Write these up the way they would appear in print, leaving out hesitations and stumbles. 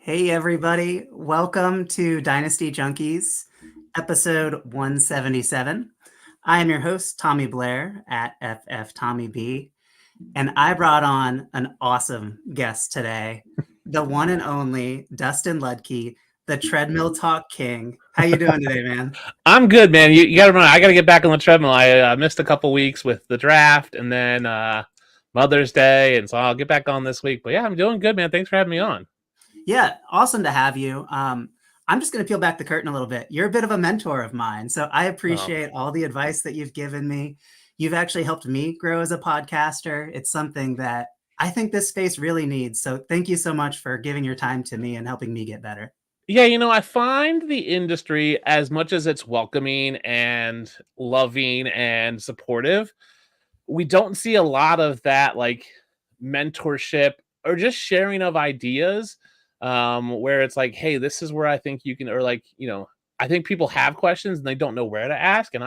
Hey, everybody. Welcome to Dynasty Junkies, episode 177. I am your host, Tommy Blair at FF Tommy B, and I brought on an awesome guest today, the one and only Dustin Ludke, the Treadmill Talk King. How you doing today, man? I'm good, man. You got to remember, I got to get back on the treadmill. I missed a couple weeks with the draft and then Mother's Day, and so I'll get back on this week. But yeah, I'm doing good, man. Thanks for having me on. Yeah, awesome to have you. I'm just going to peel back the curtain a little bit. You're a bit of a mentor of mine, so I Oh, appreciate all the advice that you've given me. You've actually helped me grow as a podcaster. It's something that I think this space really needs. So thank you so much for giving your time to me and helping me get better. yeah, I find the industry, as much as it's welcoming and loving and supportive, we don't see a lot of that, like mentorship or just sharing of ideas, where it's like, hey, this is where I think you can, or like, I think people have questions and they don't know where to ask. And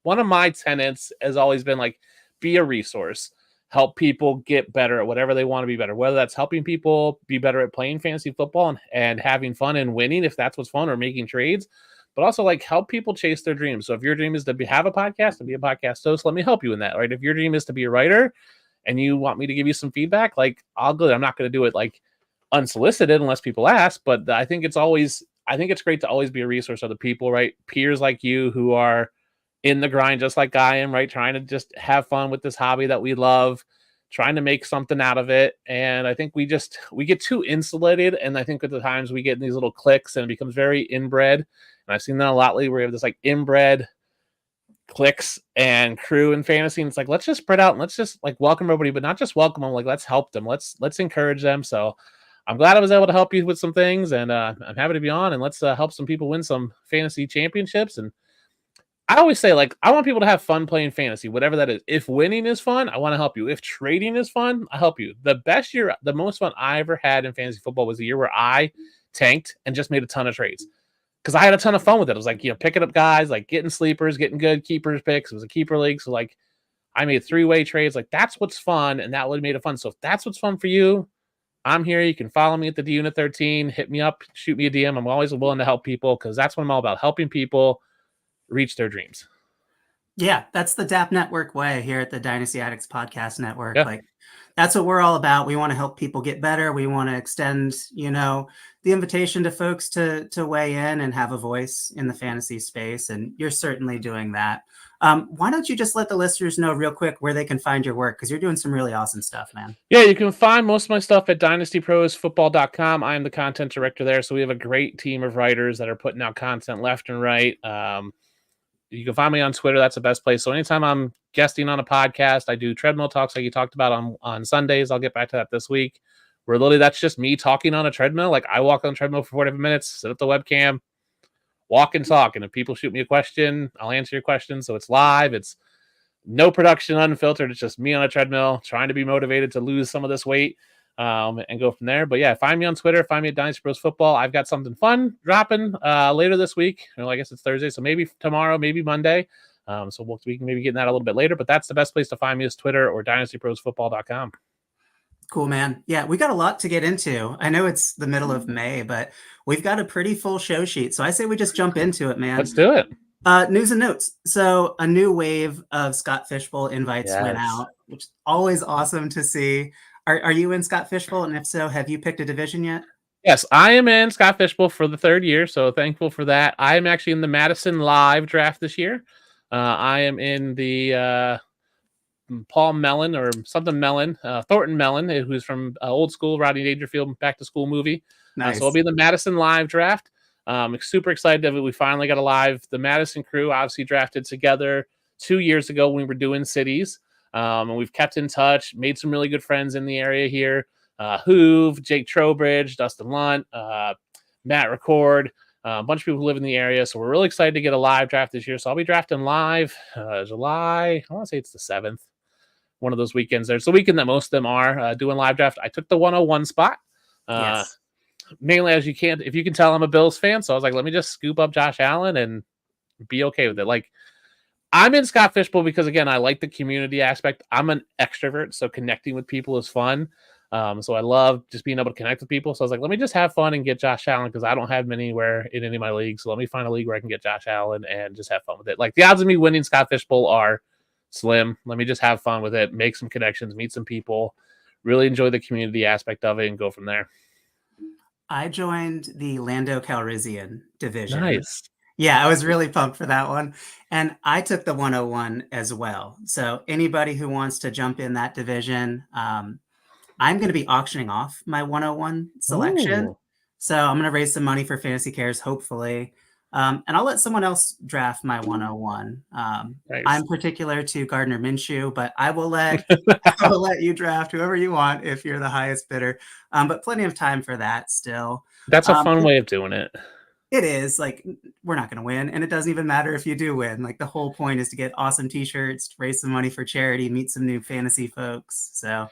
one of my tenets has always been like, be a resource, help people get better at whatever they want to be better, whether that's helping people be better at playing fantasy football and having fun and winning, if that's what's fun, or making trades, but also like help people chase their dreams. So if your dream is to have a podcast and be a podcast host, let me help you in that, right? If your dream is to be a writer and you want me to give you some feedback, like I'll go. I'm not going to do it like unsolicited unless people ask, but I think it's great to always be a resource to other people, right? Peers like you who are in the grind just like I am, right? Trying to just have fun with this hobby that we love, trying to make something out of it. And I think we get too insulated. And I think at the times we get in these little cliques and it becomes very inbred. And I've seen that a lot lately where we have this like inbred cliques and crew in fantasy. And it's like, let's just spread out and let's just like welcome everybody, but not just welcome them. Like, let's help them. Let's encourage them. So I'm glad I was able to help you with some things, and I'm happy to be on, and let's help some people win some fantasy championships. And I always say, like, I want people to have fun playing fantasy, whatever that is. If winning is fun, I want to help you. If trading is fun, I help you. The most fun I ever had in fantasy football was the year where I tanked and just made a ton of trades because I had a ton of fun with it. It was like, picking up guys, like getting sleepers, getting good keepers picks. It was a keeper league. So, like, I made 3-way trades. Like, that's what's fun, and that would have made it fun. So, if that's what's fun for you, I'm here. You can follow me at the D Unit 13. Hit me up, shoot me a DM. I'm always willing to help people because that's what I'm all about, helping people reach their dreams. Yeah, that's the DAP Network way here at the Dynasty Addicts Podcast Network. Yeah. Like, that's what we're all about. We want to help people get better. We want to extend, the invitation to folks to weigh in and have a voice in the fantasy space. And you're certainly doing that. Why don't you just let the listeners know real quick where they can find your work? Because you're doing some really awesome stuff, man. Yeah, you can find most of my stuff at dynastyprosfootball.com. I am the content director there. So we have a great team of writers that are putting out content left and right. You can find me on Twitter. That's the best place. So anytime I'm guesting on a podcast, I do treadmill talks like you talked about on Sundays. I'll get back to that this week. Where literally that's just me talking on a treadmill. Like I walk on the treadmill for 45 minutes, set up the webcam, walk and talk. And if people shoot me a question, I'll answer your question. So it's live. It's no production, unfiltered. It's just me on a treadmill trying to be motivated to lose some of this weight and go from there. But yeah, find me on Twitter. Find me at Dynasty Bros Football. I've got something fun dropping later this week. I guess it's Thursday, so maybe tomorrow, maybe Monday. So we can maybe get in that a little bit later. But that's the best place to find me is Twitter or dynastyprosfootball.com. Cool, man. Yeah, we got a lot to get into. I know it's the middle of May, but we've got a pretty full show sheet. So I say we just jump into it, man. Let's do it. News and notes. So a new wave of Scott Fishbowl invites went out, which is always awesome to see. Are you in Scott Fishbowl? And if so, have you picked a division yet? Yes, I am in Scott Fishbowl for the third year, so thankful for that. I am actually in the Madison Live draft this year. I am in the Paul Mellon or something Mellon, Thornton Mellon, who's from old school Rodney Dangerfield Back to School movie. Nice. So I'll be in the Madison Live draft. Super excited that we finally got a live. The Madison crew obviously drafted together 2 years ago when we were doing cities. And we've kept in touch, made some really good friends in the area here. Hoove, Jake Trowbridge, Dustin Lunt, Matt Record, a bunch of people who live in the area. So we're really excited to get a live draft this year. So I'll be drafting live July, I want to say it's the 7th. One of those weekends. There's the weekend that most of them are doing live draft. I took the 101 spot. Yes. Mainly if you can tell I'm a Bills fan. So I was like, let me just scoop up Josh Allen and be okay with it. Like I'm in Scott Fishbowl because again, I like the community aspect. I'm an extrovert, so connecting with people is fun. So I love just being able to connect with people. So I was like, let me just have fun and get Josh Allen because I don't have him anywhere in any of my leagues. So let me find a league where I can get Josh Allen and just have fun with it. Like the odds of me winning Scott Fishbowl are slim. Let me just have fun with it, make some connections, meet some people, really enjoy the community aspect of it, and go from there. I joined the Lando Calrissian division. Nice. Yeah, I was really pumped for that one. And I took the 101 as well. So anybody who wants to jump in that division, I'm going to be auctioning off my 101 selection. Ooh, So I'm going to raise some money for Fantasy Cares, hopefully. And I'll let someone else draft my 101. nice. I'm particular to Gardner Minshew, but I will let you draft whoever you want if you're the highest bidder. But plenty of time for that still. That's a fun way of doing it. It is like we're not going to win, and it doesn't even matter if you do win. Like the whole point is to get awesome T-shirts, raise some money for charity, meet some new fantasy folks. So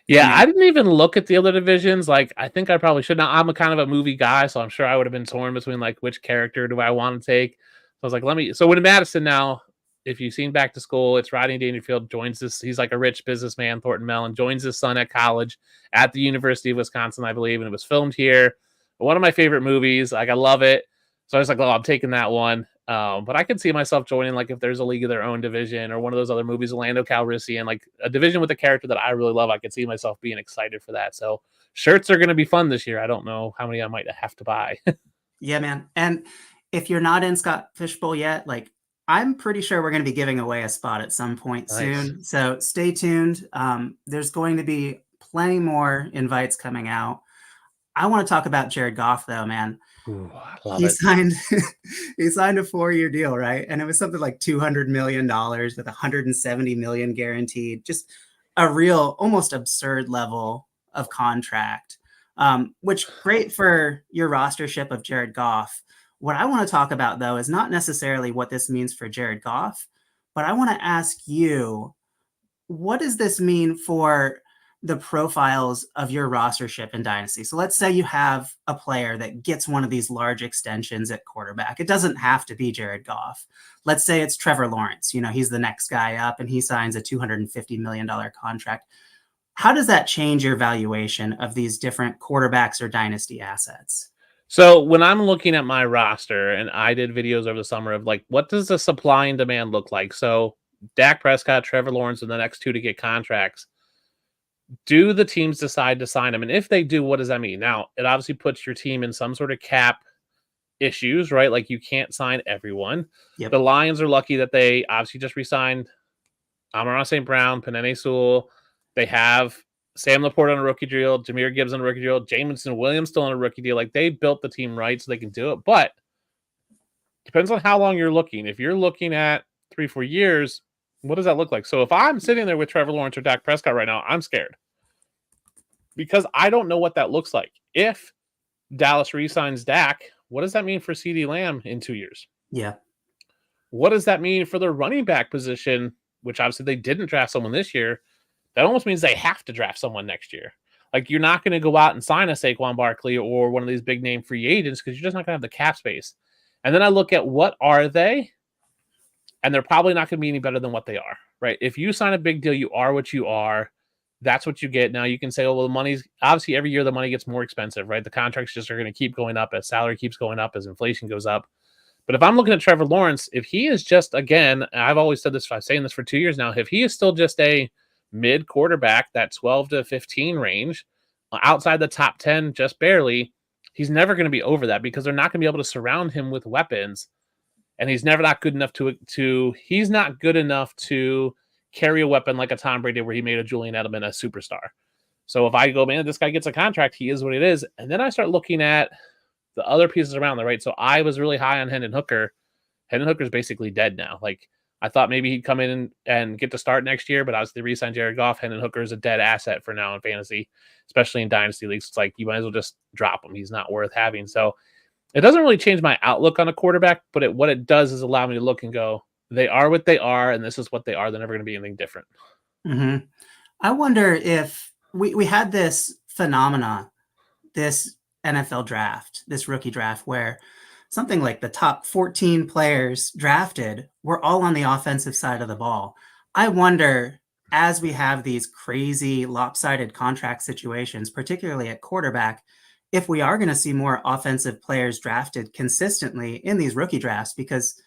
Yeah, I didn't even look at the other divisions. Like, I think I probably should. Now, I'm a kind of a movie guy, so I'm sure I would have been torn between like which character do I want to take. So I was like, let me. So when Madison now, if you've seen Back to School, it's Rodney Dangerfield joins this. He's like a rich businessman, Thornton Mellon, joins his son at college at the University of Wisconsin, I believe, and it was filmed here. One of my favorite movies. Like, I love it. So I was like, oh, I'm taking that one. But I could see myself joining, like, if there's a League of Their Own division or one of those other movies, Lando Calrissian, like a division with a character that I really love. I could see myself being excited for that. So shirts are going to be fun this year. I don't know how many I might have to buy. yeah, man. And if you're not in Scott Fishbowl yet, like I'm pretty sure we're going to be giving away a spot at some point soon. So stay tuned. There's going to be plenty more invites coming out. I want to talk about Jared Goff, though, man. Ooh, I love He it. signed he signed a 4-year deal, right? And it was something like $200 million with $170 million guaranteed. Just a real, almost absurd level of contract. Which great for your rostership of Jared Goff. What I want to talk about, though, is not necessarily what this means for Jared Goff, but I want to ask you, what does this mean for the profiles of your rostership in Dynasty? So let's say you have a player that gets one of these large extensions at quarterback. It doesn't have to be Jared Goff. Let's say it's Trevor Lawrence. You know, he's the next guy up and he signs a $250 million contract. How does that change your valuation of these different quarterbacks or Dynasty assets? So when I'm looking at my roster, and I did videos over the summer of like, what does the supply and demand look like? So Dak Prescott, Trevor Lawrence, and the next two to get contracts. Do the teams decide to sign them? And if they do, what does that mean? Now, it obviously puts your team in some sort of cap issues, right? Like you can't sign everyone. Yep. The Lions are lucky that they obviously just re-signed Amon-Ra St. Brown, Penei Sewell. They have Sam Laporte on a rookie deal, Jahmyr Gibbs on a rookie deal, Jameson Williams still on a rookie deal. Like they built the team right so they can do it. But depends on how long you're looking. If you're looking at 3-4 years, what does that look like? So if I'm sitting there with Trevor Lawrence or Dak Prescott right now, I'm scared because I don't know what that looks like. If Dallas re-signs Dak, what does that mean for CeeDee Lamb in 2 years? Yeah. What does that mean for the running back position, which obviously they didn't draft someone this year? That almost means they have to draft someone next year. Like you're not going to go out and sign a Saquon Barkley or one of these big name free agents because you're just not going to have the cap space. And then I look at what are they? And they're probably not going to be any better than what they are, right? If you sign a big deal, you are what you are. That's what you get. Now you can say, oh, well, the money's obviously every year the money gets more expensive, right? The contracts just are going to keep going up as salary keeps going up, as inflation goes up. But if I'm looking at Trevor Lawrence, if he is just, again, I've always said this, I'm saying this for 2 years now, if he is still just a mid quarterback, that 12 to 15 range, outside the top 10, just barely, he's never going to be over that because they're not going to be able to surround him with weapons. And he's never not good enough he's not good enough to carry a weapon like a Tom Brady where he made a Julian Edelman a superstar. So if I go, man, this guy gets a contract, he is what it is. And then I start looking at the other pieces around there, right? So I was really high on Hendon Hooker. Hendon Hooker's basically dead now. Like I thought maybe he'd come in and get to start next year, but obviously re-signed Jared Goff. Hendon Hooker is a dead asset for now in fantasy, especially in dynasty leagues. It's like you might as well just drop him. He's not worth having. So it doesn't really change my outlook on a quarterback, but what it does is allow me to look and go, they are what they are, and this is what they are. They're never going to be anything different. Mm-hmm. I wonder if we had this phenomena, this NFL draft, this rookie draft, where something like the top 14 players drafted were all on the offensive side of the ball. I wonder as we have these crazy lopsided contract situations, particularly at quarterback, if we are going to see more offensive players drafted consistently in these rookie drafts, because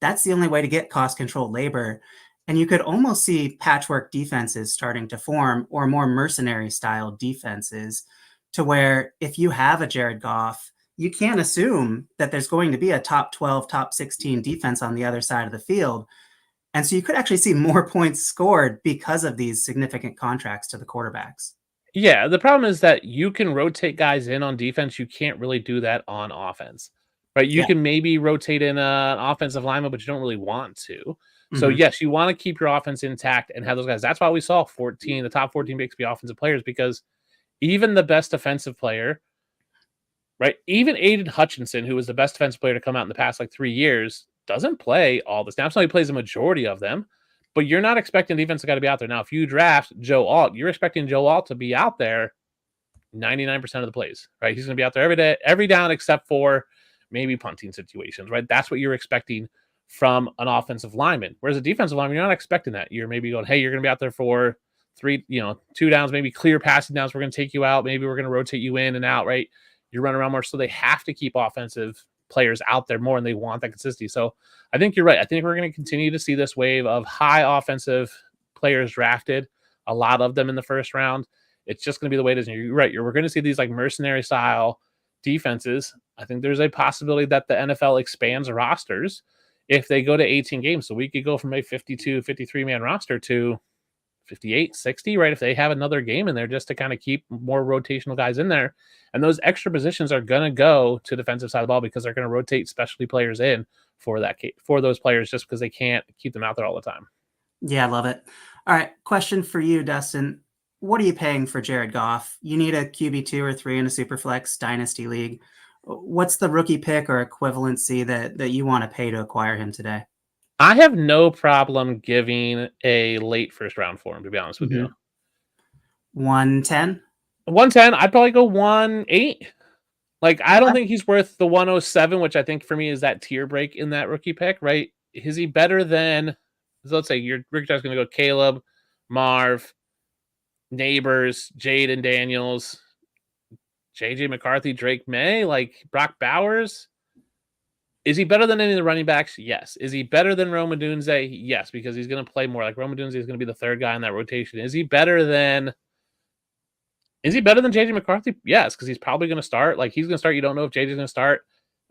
that's the only way to get cost controlled labor. And you could almost see patchwork defenses starting to form, or more mercenary style defenses, to where if you have a Jared Goff, you can't assume that there's going to be a top 12, top 16 defense on the other side of the field. And so you could actually see more points scored because of these significant contracts to the quarterbacks. Yeah, the problem is that you can rotate guys in on defense. You can't really do that on offense, right? You Yeah. can maybe rotate in an offensive lineman, but you don't really want to. So, Mhm. yes, you want to keep your offense intact and have those guys. That's why we saw the top 14 Bixby offensive players, because even the best defensive player, right? Even Aiden Hutchinson, who was the best defensive player to come out in the past like 3 years, doesn't play all the snaps. Now he plays a majority of them, but you're not expecting the defensive guy to be out there. Now, if you draft Joe Alt, you're expecting Joe Alt to be out there 99% of the plays, right? He's going to be out there every day, every down, except for maybe punting situations, right? That's what you're expecting from an offensive lineman. Whereas a defensive lineman, you're not expecting that. You're maybe going, hey, you're going to be out there for 2 downs, maybe clear passing downs. We're going to take you out. Maybe we're going to rotate you in and out, right? You run around more. So they have to keep offensive players out there more, and they want that consistency. So I think you're right. I think we're going to continue to see this wave of high offensive players drafted, a lot of them in the first round. It's just going to be the way it is. And you're right. We're going to see these like mercenary style defenses. I think there's a possibility that the NFL expands rosters if they go to 18 games. So we could go from a 52, 53 man roster to 58, 60, right? If they have another game in there just to kind of keep more rotational guys in there. And those extra positions are going to go to defensive side of the ball because they're going to rotate specialty players in for those players, just because they can't keep them out there all the time. Yeah, I love it. All right. Question for you, Dustin. What are you paying for Jared Goff? You need a QB2 or 3 in a Superflex Dynasty League. What's the rookie pick or equivalency that you want to pay to acquire him today? I have no problem giving a late first round for him, to be honest with you. 110? 110, I'd probably go 1.8. Like, I don't Okay. think he's worth the 107, which I think for me is that tier break in that rookie pick, right? Is he better than, let's say your rookie draft's going to go Caleb, Marv, Neighbors, Jaden Daniels, JJ McCarthy, Drake May, like Brock Bowers? Is he better than any of the running backs? Yes. Is he better than Rome Odunze? Yes, because he's going to play more. Like Rome Odunze is going to be the third guy in that rotation. Is he better than JJ McCarthy? Yes, because he's probably going to start. Like, he's going to start. You don't know if JJ's going to start.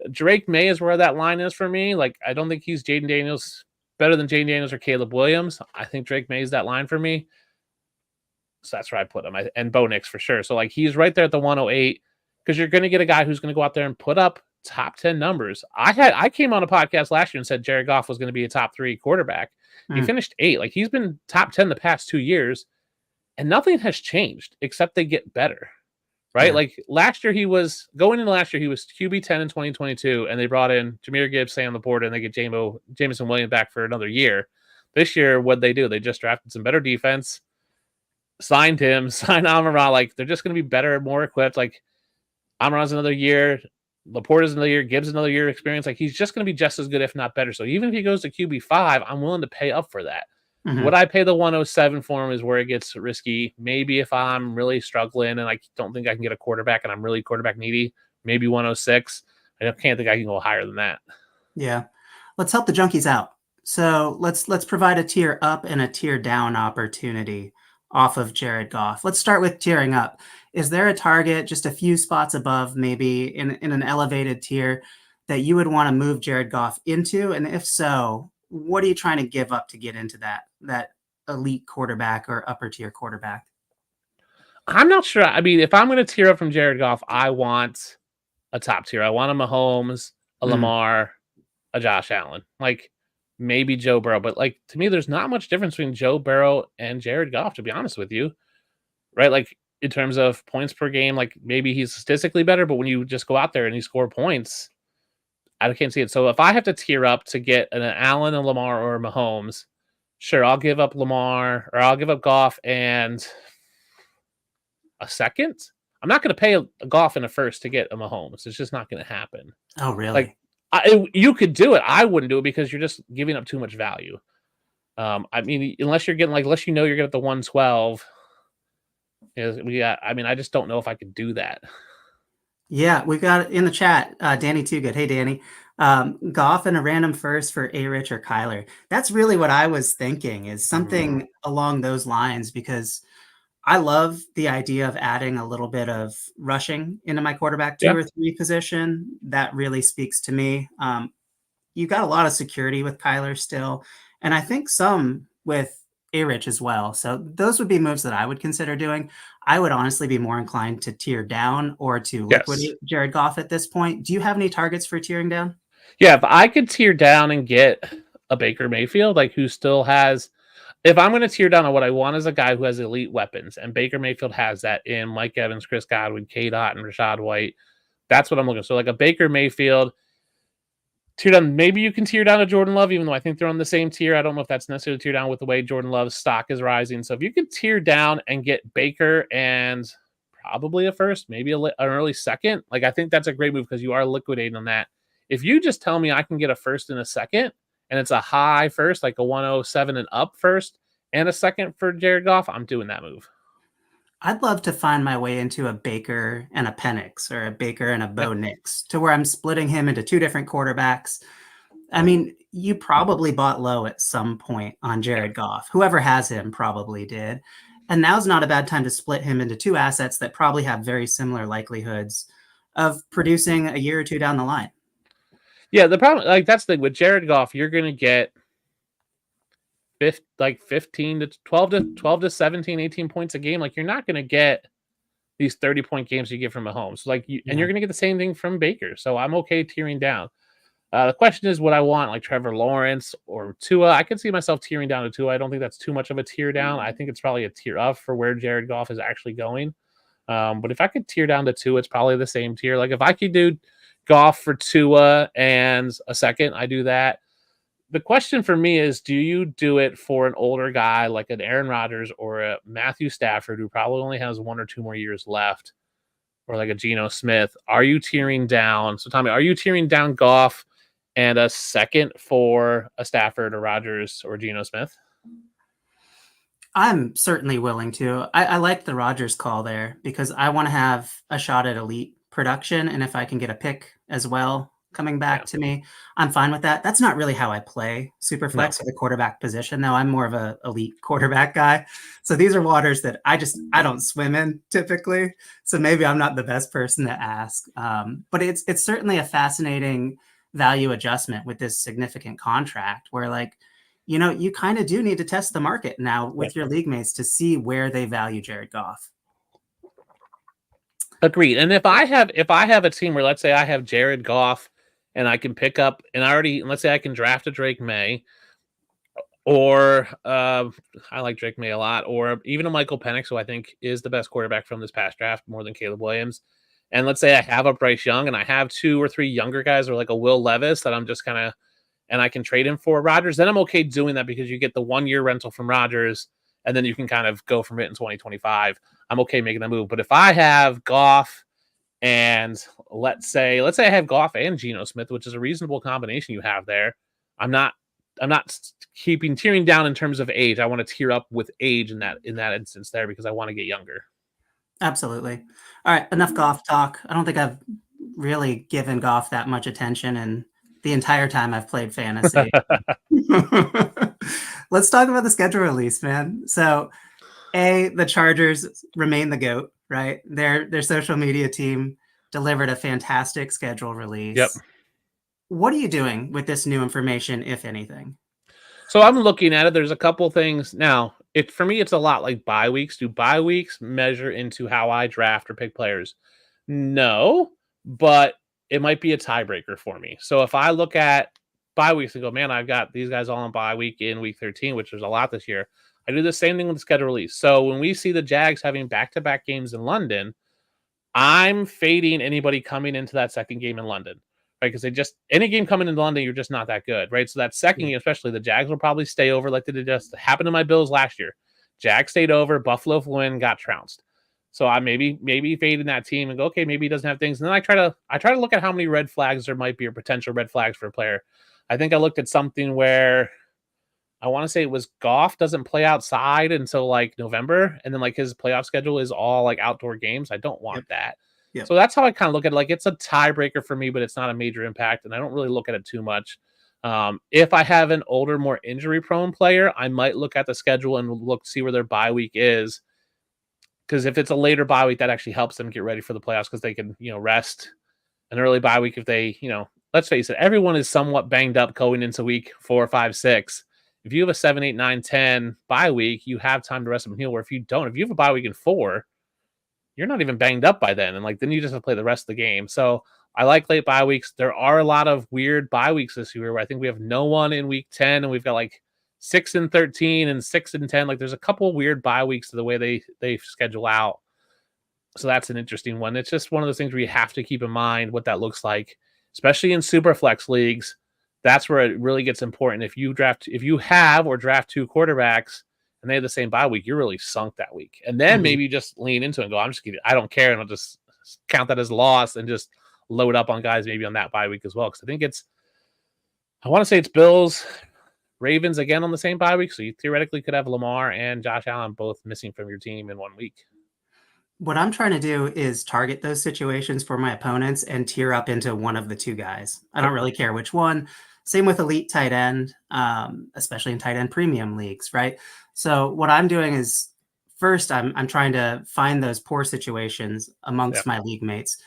Drake May is where that line is for me. Like, I don't think he's Jaden Daniels better than Jaden Daniels or Caleb Williams. I think Drake May is that line for me. So that's where I put him. And Bo Nix for sure. So, like, he's right there at the 108, because you're going to get a guy who's going to go out there and put up top 10 numbers. I came on a podcast last year and said Jared Goff was going to be a top 3 quarterback. He finished 8. Like, he's been top 10 the past 2 years, and nothing has changed except they get better, right? Yeah. Like, last year he was QB 10 in 2022, and they brought in Jahmyr Gibbs, Sam Laporta, and they get Jameson Williams back for another year. This year, what'd they do? They just drafted some better defense, signed Amon-Ra. Like, they're just going to be better, more equipped. Like, Amon-Ra's another year, Laporta's another year, Gibbs another year experience. Like, he's just going to be just as good, if not better. So even if he goes to QB5, I'm willing to pay up for that. Would I pay the 107 for him is where it gets risky. Maybe if I'm really struggling and I don't think I can get a quarterback and I'm really quarterback needy, maybe 106. I can't think I can go higher than that. Yeah. Let's help the junkies out. So let's provide a tier up and a tier down opportunity off of Jared Goff. Let's start with tiering up. Is there a target just a few spots above, maybe in an elevated tier, that you would want to move Jared Goff into? And if so, what are you trying to give up to get into that elite quarterback or upper tier quarterback? I'm not sure. I mean, if I'm going to tier up from Jared Goff, I want a top tier. I want a Mahomes, a Lamar, a Josh Allen, like maybe Joe Burrow. But like, to me, there's not much difference between Joe Burrow and Jared Goff, to be honest with you, right? Like, in terms of points per game, like maybe he's statistically better, but when you just go out there and you score points, I can't see it. So if I have to tier up to get an Allen, a Lamar, or a Mahomes, sure, I'll give up Lamar, or I'll give up Goff and a second. I'm not going to pay a Goff and a first to get a Mahomes. It's just not going to happen. Oh, really? Like, you could do it. I wouldn't do it because you're just giving up too much value. I mean, unless you're getting the 112, I just don't know if I could do that. Yeah, we've got in the chat, Danny Too Good. Hey, Danny. Goff and a random first for A Rich or Kyler. That's really what I was thinking, is something along those lines, because I love the idea of adding a little bit of rushing into my quarterback 2 Yeah. or 3 position. That really speaks to me. You've got a lot of security with Kyler still, and I think some with A-Rich as well. So those would be moves that I would consider doing. I would honestly be more inclined to tier down or to Yes. liquidate Jared Goff at this point. Do you have any targets for tiering down? Yeah, if I could tier down and get a Baker Mayfield, like who still has, if I'm going to tier down on what I want is a guy who has elite weapons, and Baker Mayfield has that in Mike Evans, Chris Godwin, K. Dot, and Rashad White. That's what I'm looking for. So like a Baker Mayfield tier down. Maybe you can tier down to Jordan Love, even though I think they're on the same tier. I don't know if that's necessarily tier down with the way Jordan Love's stock is rising. So if you can tier down and get Baker and probably a first, maybe an early second, like I think that's a great move because you are liquidating on that. If you just tell me I can get a first and a second, and it's a high first, like a 107 and up first, and a second for Jared Goff, I'm doing that move. I'd love to find my way into a Baker and a Penix, or a Baker and a Yeah. Bo Nix, to where I'm splitting him into 2 different quarterbacks. I mean, you probably bought low at some point on Jared Goff. Whoever has him probably did. And now's not a bad time to split him into 2 assets that probably have very similar likelihoods of producing a year or 2 down the line. Yeah, the problem, like that's the thing with Jared Goff, you're going to get 15 to 12 to 17, 18 points a game. Like you're not going to get these 30-point games you get from Mahomes. Like and you're going to get the same thing from Baker. So I'm okay tearing down. The question is what I want, like Trevor Lawrence or Tua. I could see myself tearing down to Tua. I don't think that's too much of a tear down. I think it's probably a tier up for where Jared Goff is actually going. But if I could tear down to Tua, it's probably the same tier. Like if I could do Goff for Tua and a second, I do that. The question for me is, do you do it for an older guy like an Aaron Rodgers or a Matthew Stafford who probably only has 1 or 2 more years left, or like a Geno Smith? Are you tearing down? So Tommy, are you tearing down Goff and a second for a Stafford or Rodgers or Geno Smith? I'm certainly willing to. I like the Rodgers call there because I want to have a shot at elite production. And if I can get a pick as well coming back to me, I'm fine with that. That's not really how I play Superflex or the quarterback position, though. I'm more of a elite quarterback guy. So these are waters that I don't swim in typically. So maybe I'm not the best person to ask. But it's certainly a fascinating value adjustment with this significant contract where, like, you kind of do need to test the market now with your league mates to see where they value Jared Goff. Agreed. And if I have a team where, let's say I have Jared Goff and I can pick up, and let's say I can draft a Drake May, or I like Drake May a lot, or even a Michael Penix, who I think is the best quarterback from this past draft, more than Caleb Williams. And let's say I have a Bryce Young and I have 2 or 3 younger guys, or like a Will Levis that I'm just kind of, and I can trade him for Rodgers, then I'm okay doing that because you get the 1-year rental from Rodgers, and then you can kind of go from it in 2025. I'm okay making that move. But if I have Goff and let's say I have Goff and Geno Smith, which is a reasonable combination you have there, I'm not tearing down in terms of age. I want to tier up with age in that instance there because I want to get younger. Absolutely. All right, enough Goff talk. I don't think I've really given Goff that much attention in the entire time I've played fantasy. Let's talk about the schedule release, man. So, the Chargers remain the GOAT, right? Their social media team delivered a fantastic schedule release. Yep. What are you doing with this new information, if anything? So I'm looking at it. There's a couple things. Now, for me, it's a lot like bye weeks. Do bye weeks measure into how I draft or pick players? No, but it might be a tiebreaker for me. So if I look at bye weeks and go, man, I've got these guys all on bye week in week 13, which there's a lot this year. I do the same thing with the schedule release. So when we see the Jags having back-to-back games in London, I'm fading anybody coming into that second game in London, right? Because any game coming into London, you're just not that good, right? So that second game, especially the Jags will probably stay over like they did just happened to my Bills last year. Jags stayed over, Buffalo flew in, got trounced. So I maybe fade in that team and go, okay, maybe he doesn't have things. And then I try to look at how many red flags there might be or potential red flags for a player. I think I looked at something where I want to say it was Goff doesn't play outside until like November, and then like his playoff schedule is all like outdoor games. I don't want Yep. that. Yep. So that's how I kind of look at it. Like it's a tiebreaker for me, but it's not a major impact, and I don't really look at it too much. If I have an older, more injury-prone player, I might look at the schedule and see where their bye week is. Because if it's a later bye week, that actually helps them get ready for the playoffs because they can, rest an early bye week if they, let's face it, everyone is somewhat banged up going into week 4, 5, 6. If you have a 7, 8, 9, 10 bye week, you have time to rest and heal. Where if you don't, if you have a bye week in 4, you're not even banged up by then. And like then you just have to play the rest of the game. So I like late bye weeks. There are a lot of weird bye weeks this year where I think we have no one in week 10 and we've got like 6 and 13 and 6 and 10. Like there's a couple weird bye weeks to the way they schedule out. So that's an interesting one. It's just one of those things where you have to keep in mind what that looks like, especially in super flex leagues. That's where it really gets important. If you have or draft 2 quarterbacks and they have the same bye week, you're really sunk that week. And then maybe just lean into it and go, I'm just kidding. I don't care. And I'll just count that as loss and just load up on guys maybe on that bye week as well. Because I want to say it's Bills, Ravens again on the same bye week. So you theoretically could have Lamar and Josh Allen both missing from your team in 1 week. What I'm trying to do is target those situations for my opponents and tier up into one of the 2 guys. I don't really care which one. Same with elite tight end, especially in tight end premium leagues, right? So what I'm doing is first I'm trying to find those poor situations amongst my league mates.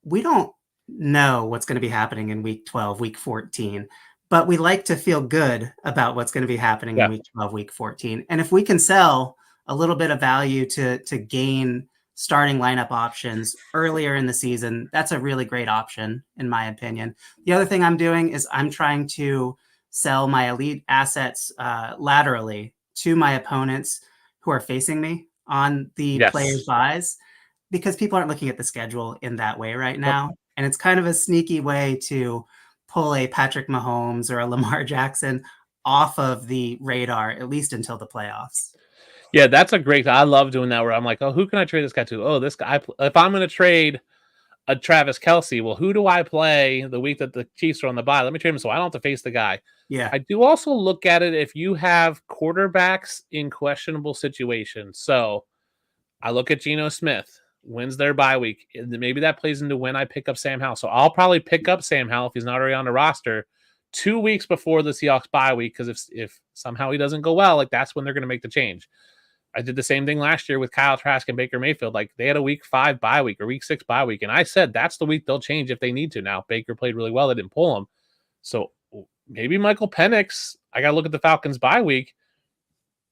We don't know what's going to be happening in week 12, week 14, but we like to feel good about what's going to be happening in week 12, week 14. And if we can sell a little bit of value to gain starting lineup options earlier in the season, that's a really great option, in my opinion. The other thing I'm doing is I'm trying to sell my elite assets laterally to my opponents who are facing me on the players' buys, because people aren't looking at the schedule in that way right now. And it's kind of a sneaky way to pull a Patrick Mahomes or a Lamar Jackson off of the radar, at least until the playoffs. Yeah, that's a great. I love doing that where I'm like, oh, who can I trade this guy to? Oh, this guy. If I'm going to trade a Travis Kelce, well, who do I play the week that the Chiefs are on the bye? Let me trade him so I don't have to face the guy. Yeah. I do also look at it if you have quarterbacks in questionable situations. So I look at Geno Smith, wins their bye week. And maybe that plays into when I pick up Sam Howell. So I'll probably pick up Sam Howell if he's not already on the roster 2 weeks before the Seahawks bye week, because if somehow he doesn't go well, like that's when they're going to make the change. I did the same thing last year with Kyle Trask and Baker Mayfield. Like they had a week 5 bye week or week 6 bye week. And I said, that's the week they'll change if they need to. Now Baker played really well. They didn't pull him. So maybe Michael Penix, I got to look at the Falcons bye week.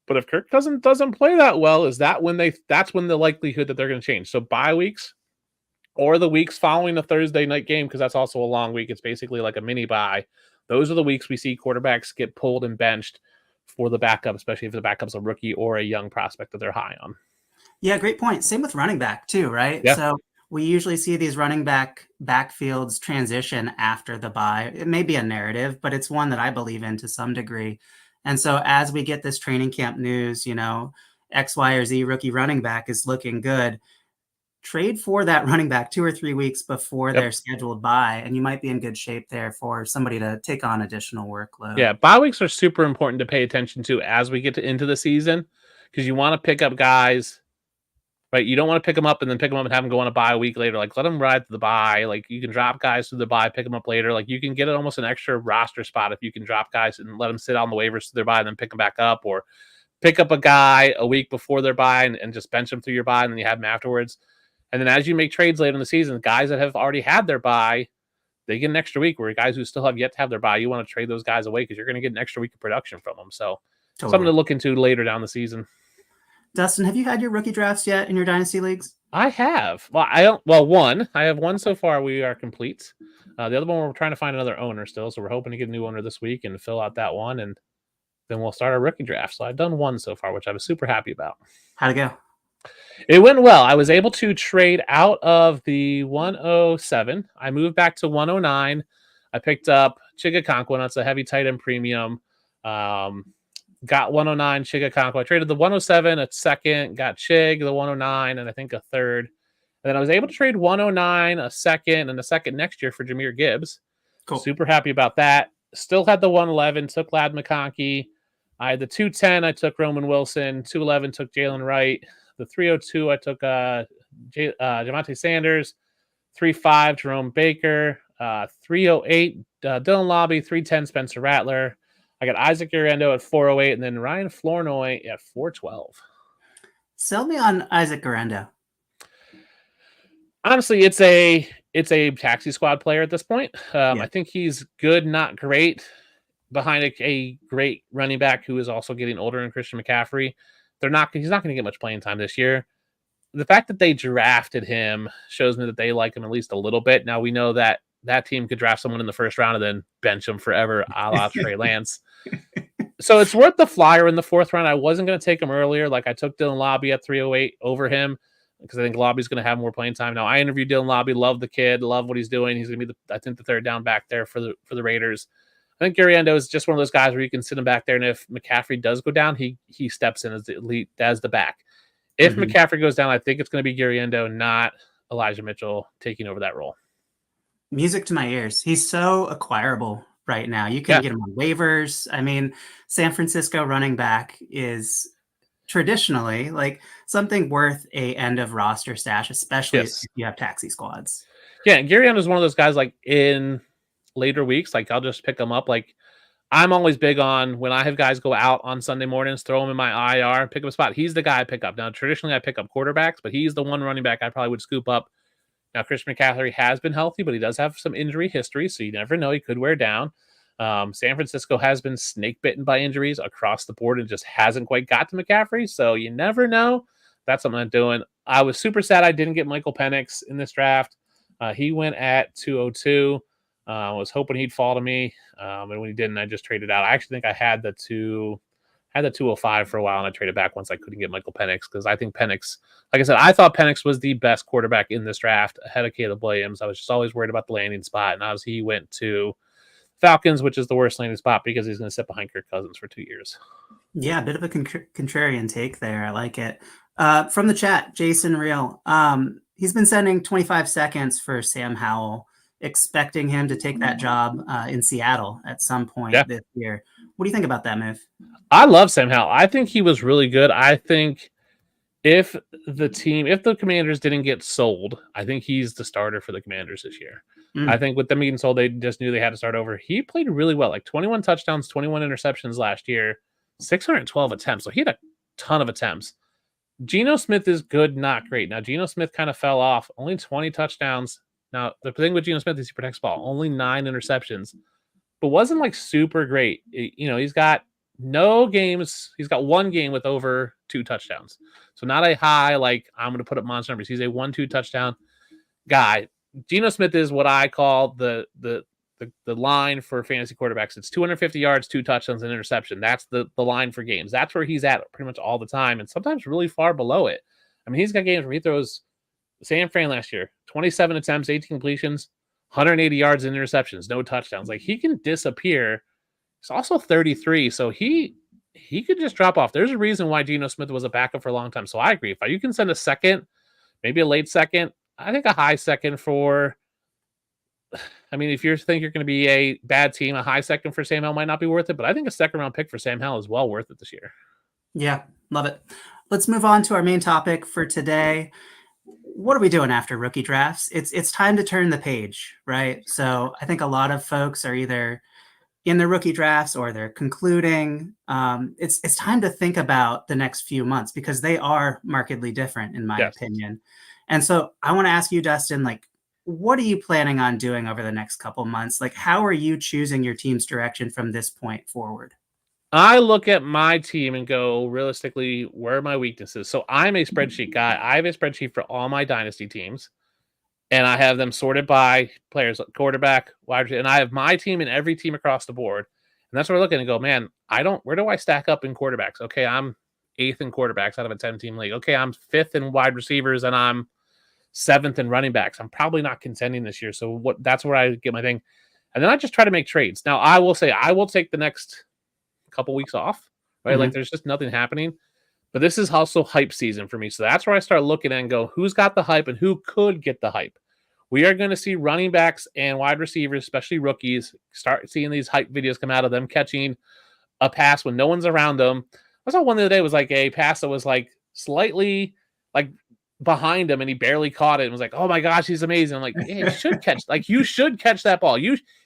But if Kirk doesn't play that well, that's when the likelihood that they're going to change. So bye weeks or the weeks following a Thursday night game, because that's also a long week. It's basically like a mini bye. Those are the weeks we see quarterbacks get pulled and benched for the backup, especially if the backup's a rookie or a young prospect that they're high on. Yeah, great point. Same with running back too, right? Yeah. So we usually see these running backfields transition after the bye. It may be a narrative, but it's one that I believe in to some degree. And so as we get this training camp news, X, Y, or Z rookie running back is looking good, trade for that running back 2 or 3 weeks before their scheduled bye, and you might be in good shape there for somebody to take on additional workload. Yeah, bye weeks are super important to pay attention to as we get into the season, because you want to pick up guys, right? You don't want to pick them up and then pick them up and have them go on a bye a week later. Like let them ride to the bye. Like you can drop guys through the bye, pick them up later. Like you can get almost an extra roster spot if you can drop guys and let them sit on the waivers to their bye and then pick them back up, or pick up a guy a week before their bye and just bench them through your bye and then you have them afterwards. And then as you make trades later in the season, guys that have already had their bye, they get an extra week, where guys who still have yet to have their bye, you want to trade those guys away because you're going to get an extra week of production from them. So something to look into later down the season. Dustin, have you had your rookie drafts yet in your dynasty leagues? I have. Well, I have one so far. We are complete. The other one, we're trying to find another owner still. So we're hoping to get a new owner this week and fill out that one. And then we'll start our rookie draft. So I've done one so far, which I was super happy about. How'd it go? It went well. I was able to trade out of the 107. I moved back to 109. I picked up Chigakonkwo. That's a heavy tight end premium. Got 109 Chigakonkwo. I traded the 107 a second, got Chig, the 109, and I think a third. And then I was able to trade 109 a second and a second next year for Jahmyr Gibbs. Cool. Super happy about that. Still had the 111, took Ladd McConkey. I had the 210, I took Roman Wilson. 211 took Jalen Wright. The 302, I took Javonte Sanders. 3.5, Jerome Baker. 308, Dylan Lobby. 310, Spencer Rattler. I got Isaac Urendo at 408, and then Ryan Flournoy at 412. Sell me on Isaac Urendo. Honestly, it's a taxi squad player at this point. I think he's good, not great. Behind a great running back who is also getting older in Christian McCaffrey. He's not going to get much playing time this year. The fact that they drafted him shows me that they like him at least a little bit. Now we know that team could draft someone in the first round and then bench him forever, a la Trey Lance. So it's worth the flyer in the fourth round. I wasn't going to take him earlier. Like I took Dylan Lobby at 308 over him because I think Lobby's going to have more playing time. Now I interviewed Dylan Lobby, love the kid, love what he's doing. He's going to be the third down back there for the Raiders. I think Urendo is just one of those guys where you can sit him back there, and if McCaffrey does go down, he steps in as the elite, as the back. If McCaffrey goes down, I think it's going to be Urendo, not Elijah Mitchell, taking over that role. Music to my ears. He's so acquirable right now. You can get him on waivers. I mean, San Francisco running back is traditionally like something worth a end of roster stash, especially if you have taxi squads. Yeah, Urendo is one of those guys like in later weeks, like I'll just pick them up. Like I'm always big on when I have guys go out on Sunday mornings, throw them in my IR, pick up a spot. He's the guy I pick up. Now, traditionally I pick up quarterbacks, but he's the one running back I probably would scoop up. Now, Christian McCaffrey has been healthy, but he does have some injury history, so you never know. He could wear down. San Francisco has been snake bitten by injuries across the board and just hasn't quite got to McCaffrey, so you never know. That's something I'm doing. I was super sad I didn't get Michael Penix in this draft. He went at 202. I was hoping he'd fall to me, and when he didn't, I just traded out. I actually think I had the 205 for a while, and I traded back once I couldn't get Michael Penix because I think Penix, like I said, I thought Penix was the best quarterback in this draft ahead of Caleb Williams. I was just always worried about the landing spot, and obviously he went to Falcons, which is the worst landing spot because he's going to sit behind Kirk Cousins for 2 years. Yeah, a bit of a contrarian take there. I like it. From the chat, Jason Real, he's been sending 25 seconds for Sam Howell, expecting him to take that job in Seattle at some point this year. What do you think about that move? I love Sam Howell. I think he was really good. I think if the Commanders didn't get sold, I think he's the starter for the Commanders this year. I think with them getting sold, they just knew they had to start over. He played really well, like 21 touchdowns, 21 interceptions last year, 612 attempts. So he had a ton of attempts. Geno Smith is good, not great. Now, Geno Smith kind of fell off, only 20 touchdowns. Now, the thing with Geno Smith is he protects the ball, only 9 interceptions, but wasn't like super great. He's got no games. He's got one game with over 2 touchdowns. So not a high, like I'm going to put up monster numbers. He's a 1-2 touchdown guy. Geno Smith is what I call the line for fantasy quarterbacks. It's 250 yards, 2 touchdowns, and interception. That's the line for games. That's where he's at pretty much all the time, and sometimes really far below it. I mean, he's got games where he throws San Fran last year, 27 attempts, 18 completions, 180 yards and interceptions, no touchdowns. Like he can disappear. He's also 33, so he could just drop off. There's a reason why Geno Smith was a backup for a long time. So I agree. If you can send a second, maybe a late second, I think a high second for. I mean, if you think you're going to be a bad team, a high second for Sam Howell might not be worth it, but I think a second round pick for Sam Howell is well worth it this year. Yeah, love it. Let's move on to our main topic for today. What are we doing after rookie drafts? It's time to turn the page, right? So I think a lot of folks are either in the rookie drafts or they're concluding. It's time to think about the next few months because they are markedly different, in my opinion. And so I want to ask you, Dustin, like, what are you planning on doing over the next couple months? Like, how are you choosing your team's direction from this point forward? I look at my team and go, realistically, where are my weaknesses? So I'm a spreadsheet guy. I have a spreadsheet for all my dynasty teams, and I have them sorted by players, quarterback, wide receiver, and I have my team and every team across the board. And that's where I look at and go, man, where do I stack up in quarterbacks? Okay, I'm 8th in quarterbacks out of a 10-team league. Okay, I'm 5th in wide receivers, and I'm 7th in running backs. I'm probably not contending this year. So that's where I get my thing. And then I just try to make trades. Now, I will say I will take the next couple weeks off, right? Like there's just nothing happening. But this is also hype season for me. So that's where I start looking and go, who's got the hype and who could get the hype? We are going to see running backs and wide receivers, especially rookies, start seeing these hype videos come out of them catching a pass when no one's around them. I saw one the other day was like a pass that was like slightly like behind him and he barely caught it and was like, oh my gosh, he's amazing. I'm like, yeah, you should catch that ball.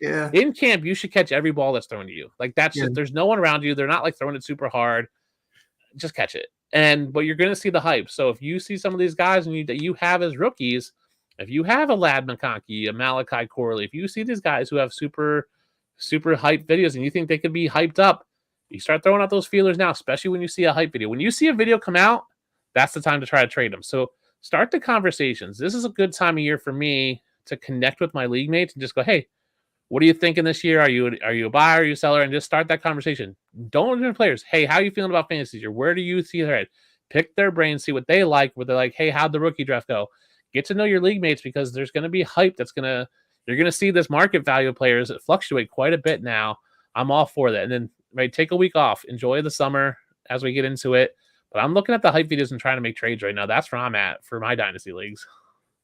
Yeah. In camp, you should catch every ball that's thrown to you. Like that's Yeah. just there's no one around you. They're not like throwing it super hard. Just catch it. But you're gonna see the hype. So if you see some of these guys that you have as rookies, if you have a Lad McConkey, a Malachi Corley, if you see these guys who have super hype videos and you think they could be hyped up, you start throwing out those feelers now, especially when you see a hype video. When you see a video come out, that's the time to try to trade them. So start the conversations. This is a good time of year for me to connect with my league mates and just go, hey, what are you thinking this year? Are you a buyer? Are you a seller? And just start that conversation. Don't know players. Hey, how are you feeling about fantasy this year? Where do you see their head? Pick their brains, see what they like. Where they're like, hey, how'd the rookie draft go? Get to know your league mates because there's going to be hype. You're going to see this market value of players that fluctuate quite a bit now. I'm all for that. And then take a week off, enjoy the summer as we get into it. But I'm looking at the hype videos and trying to make trades right now. That's where I'm at for my dynasty leagues.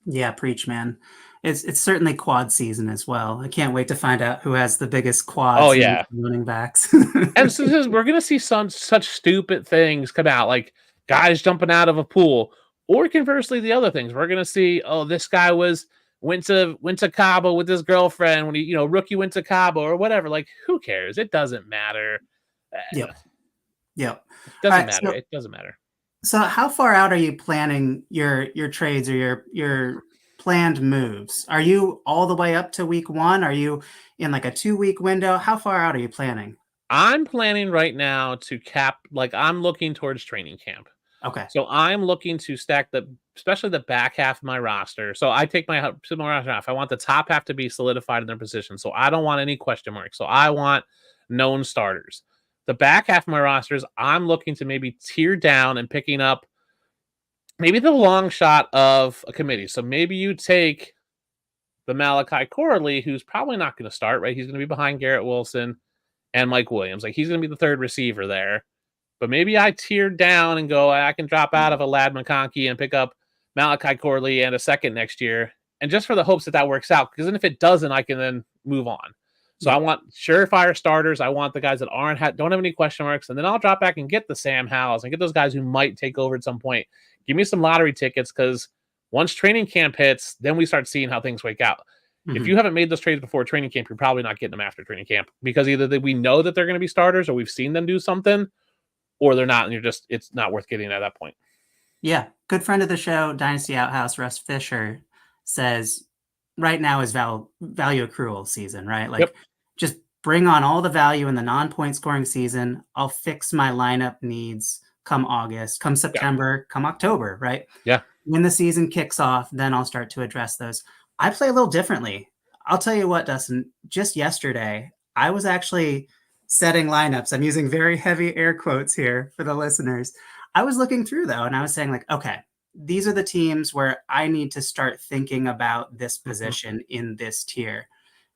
Yeah, preach, man. It's certainly quad season as well. I can't wait to find out who has the biggest quads. Oh yeah, running backs. And so we're gonna see such stupid things come out, like guys jumping out of a pool, or conversely, the other things we're gonna see. Oh, this guy went to Cabo with his girlfriend when he rookie went to Cabo or whatever. Like, who cares? It doesn't matter. Yep. It doesn't matter. So, it doesn't matter. So how far out are you planning your trades or your planned moves? Are you all the way up to week 1? Are you in like a 2-week window? How far out are you planning? I'm planning right now to cap, like I'm looking towards training camp. Okay. So I'm looking to stack especially the back half of my roster. So I take my roster half. I want the top half to be solidified in their position. So I don't want any question marks. So I want known starters. The back half of my rosters, I'm looking to maybe tier down and picking up maybe the long shot of a committee. So maybe you take the Malachi Corley, who's probably not going to start, right? He's going to be behind Garrett Wilson and Mike Williams. Like, he's going to be the third receiver there. But maybe I tier down and go, I can drop out of a Lad McConkey and pick up Malachi Corley and a second next year. And just for the hopes that works out. Because then if it doesn't, I can then move on. So I want surefire starters. I want the guys that don't have any question marks. And then I'll drop back and get the Sam Howells and get those guys who might take over at some point. Give me some lottery tickets because once training camp hits, then we start seeing how things wake out. Mm-hmm. If you haven't made those trades before training camp, you're probably not getting them after training camp because either we know that they're going to be starters or we've seen them do something or they're not. And it's not worth getting at that point. Yeah. Good friend of the show, Dynasty Outhouse, Russ Fisher, says right now is value accrual season, right? Like, just bring on all the value in the non-point scoring season. I'll fix my lineup needs come August, come September, come October, right? Yeah. When the season kicks off, then I'll start to address those. I play a little differently. I'll tell you what, Dustin, just yesterday, I was actually setting lineups. I'm using very heavy air quotes here for the listeners. I was looking through though, and I was saying like, okay, these are the teams where I need to start thinking about this position in this tier.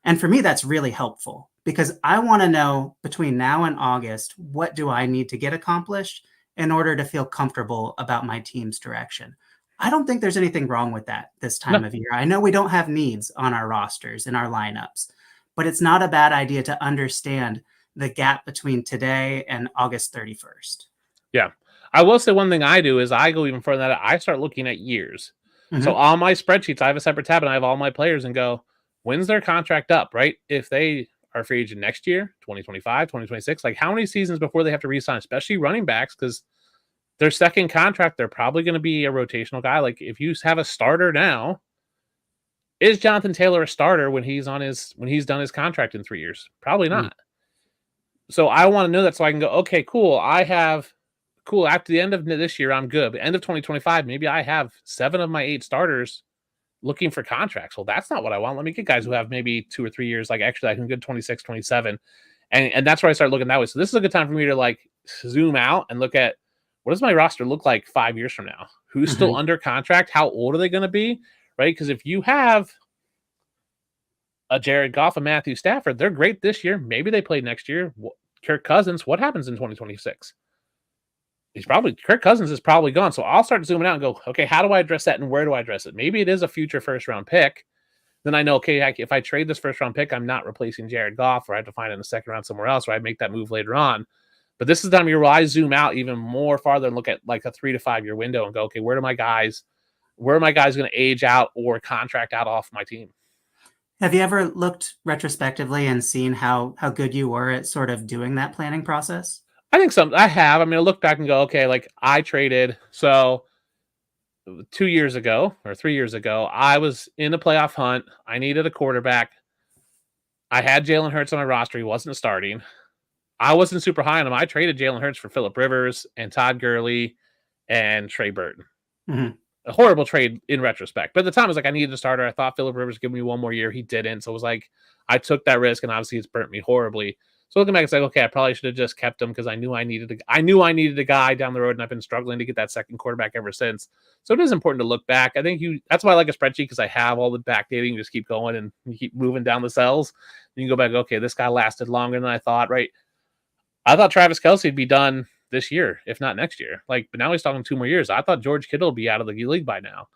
And for me, that's really helpful because I want to know between now and August, what do I need to get accomplished in order to feel comfortable about my team's direction? I don't think there's anything wrong with that this time of year. I know we don't have needs on our rosters and our lineups, but it's not a bad idea to understand the gap between today and August 31st. Yeah. I will say one thing I do is I go even further than that. I start looking at years. Mm-hmm. So on my spreadsheets, I have a separate tab and I have all my players and go, when's their contract up, right? If they are free agent next year, 2025, 2026, like how many seasons before they have to re-sign, especially running backs, because their second contract, they're probably going to be a rotational guy. Like if you have a starter now, is Jonathan Taylor a starter when he's done his contract in 3 years? Probably not. So I want to know that so I can go, okay, cool. After the end of this year, I'm good. But end of 2025, maybe I have 7 of my 8 starters looking for contracts. Well, that's not what I want. Let me get guys who have maybe 2 or 3 years. Like actually I can get 26, 27. And that's where I start looking that way. So this is a good time for me to like zoom out and look at what does my roster look like 5 years from now? Who's still under contract? How old are they going to be? Right? Because if you have a Jared Goff, a Matthew Stafford, they're great this year. Maybe they play next year. Kirk Cousins, what happens in 2026? Kirk Cousins is probably gone. So I'll start zooming out and go, okay, how do I address that and where do I address it? Maybe it is a future first round pick. Then I know, okay, if I trade this first round pick, I'm not replacing Jared Goff or I have to find it in the second round somewhere else or I make that move later on. But this is the time of year where I zoom out even more farther and look at like a 3 to 5 year window and go, okay, where are my guys going to age out or contract out off my team? Have you ever looked retrospectively and seen how good you were at sort of doing that planning process? I think I have. I mean, I look back and go, okay, like I traded. So 2 years ago or 3 years ago, I was in the playoff hunt. I needed a quarterback. I had Jalen Hurts on my roster. He wasn't starting. I wasn't super high on him. I traded Jalen Hurts for Phillip Rivers and Todd Gurley and Trey Burton. Mhm. A horrible trade in retrospect. But at the time, it was like I needed a starter. I thought Phillip Rivers would give me one more year. He didn't. So it was like I took that risk, and obviously it's burnt me horribly. So looking back, it's like, okay, I probably should have just kept him because I knew I needed a guy down the road, and I've been struggling to get that second quarterback ever since. So it is important to look back. I think that's why I like a spreadsheet, because I have all the backdating. You just keep going and you keep moving down the cells. And you can go back, okay, this guy lasted longer than I thought, right? I thought Travis Kelce would be done this year, if not next year. But now he's talking 2 more years. I thought George Kittle would be out of the league by now.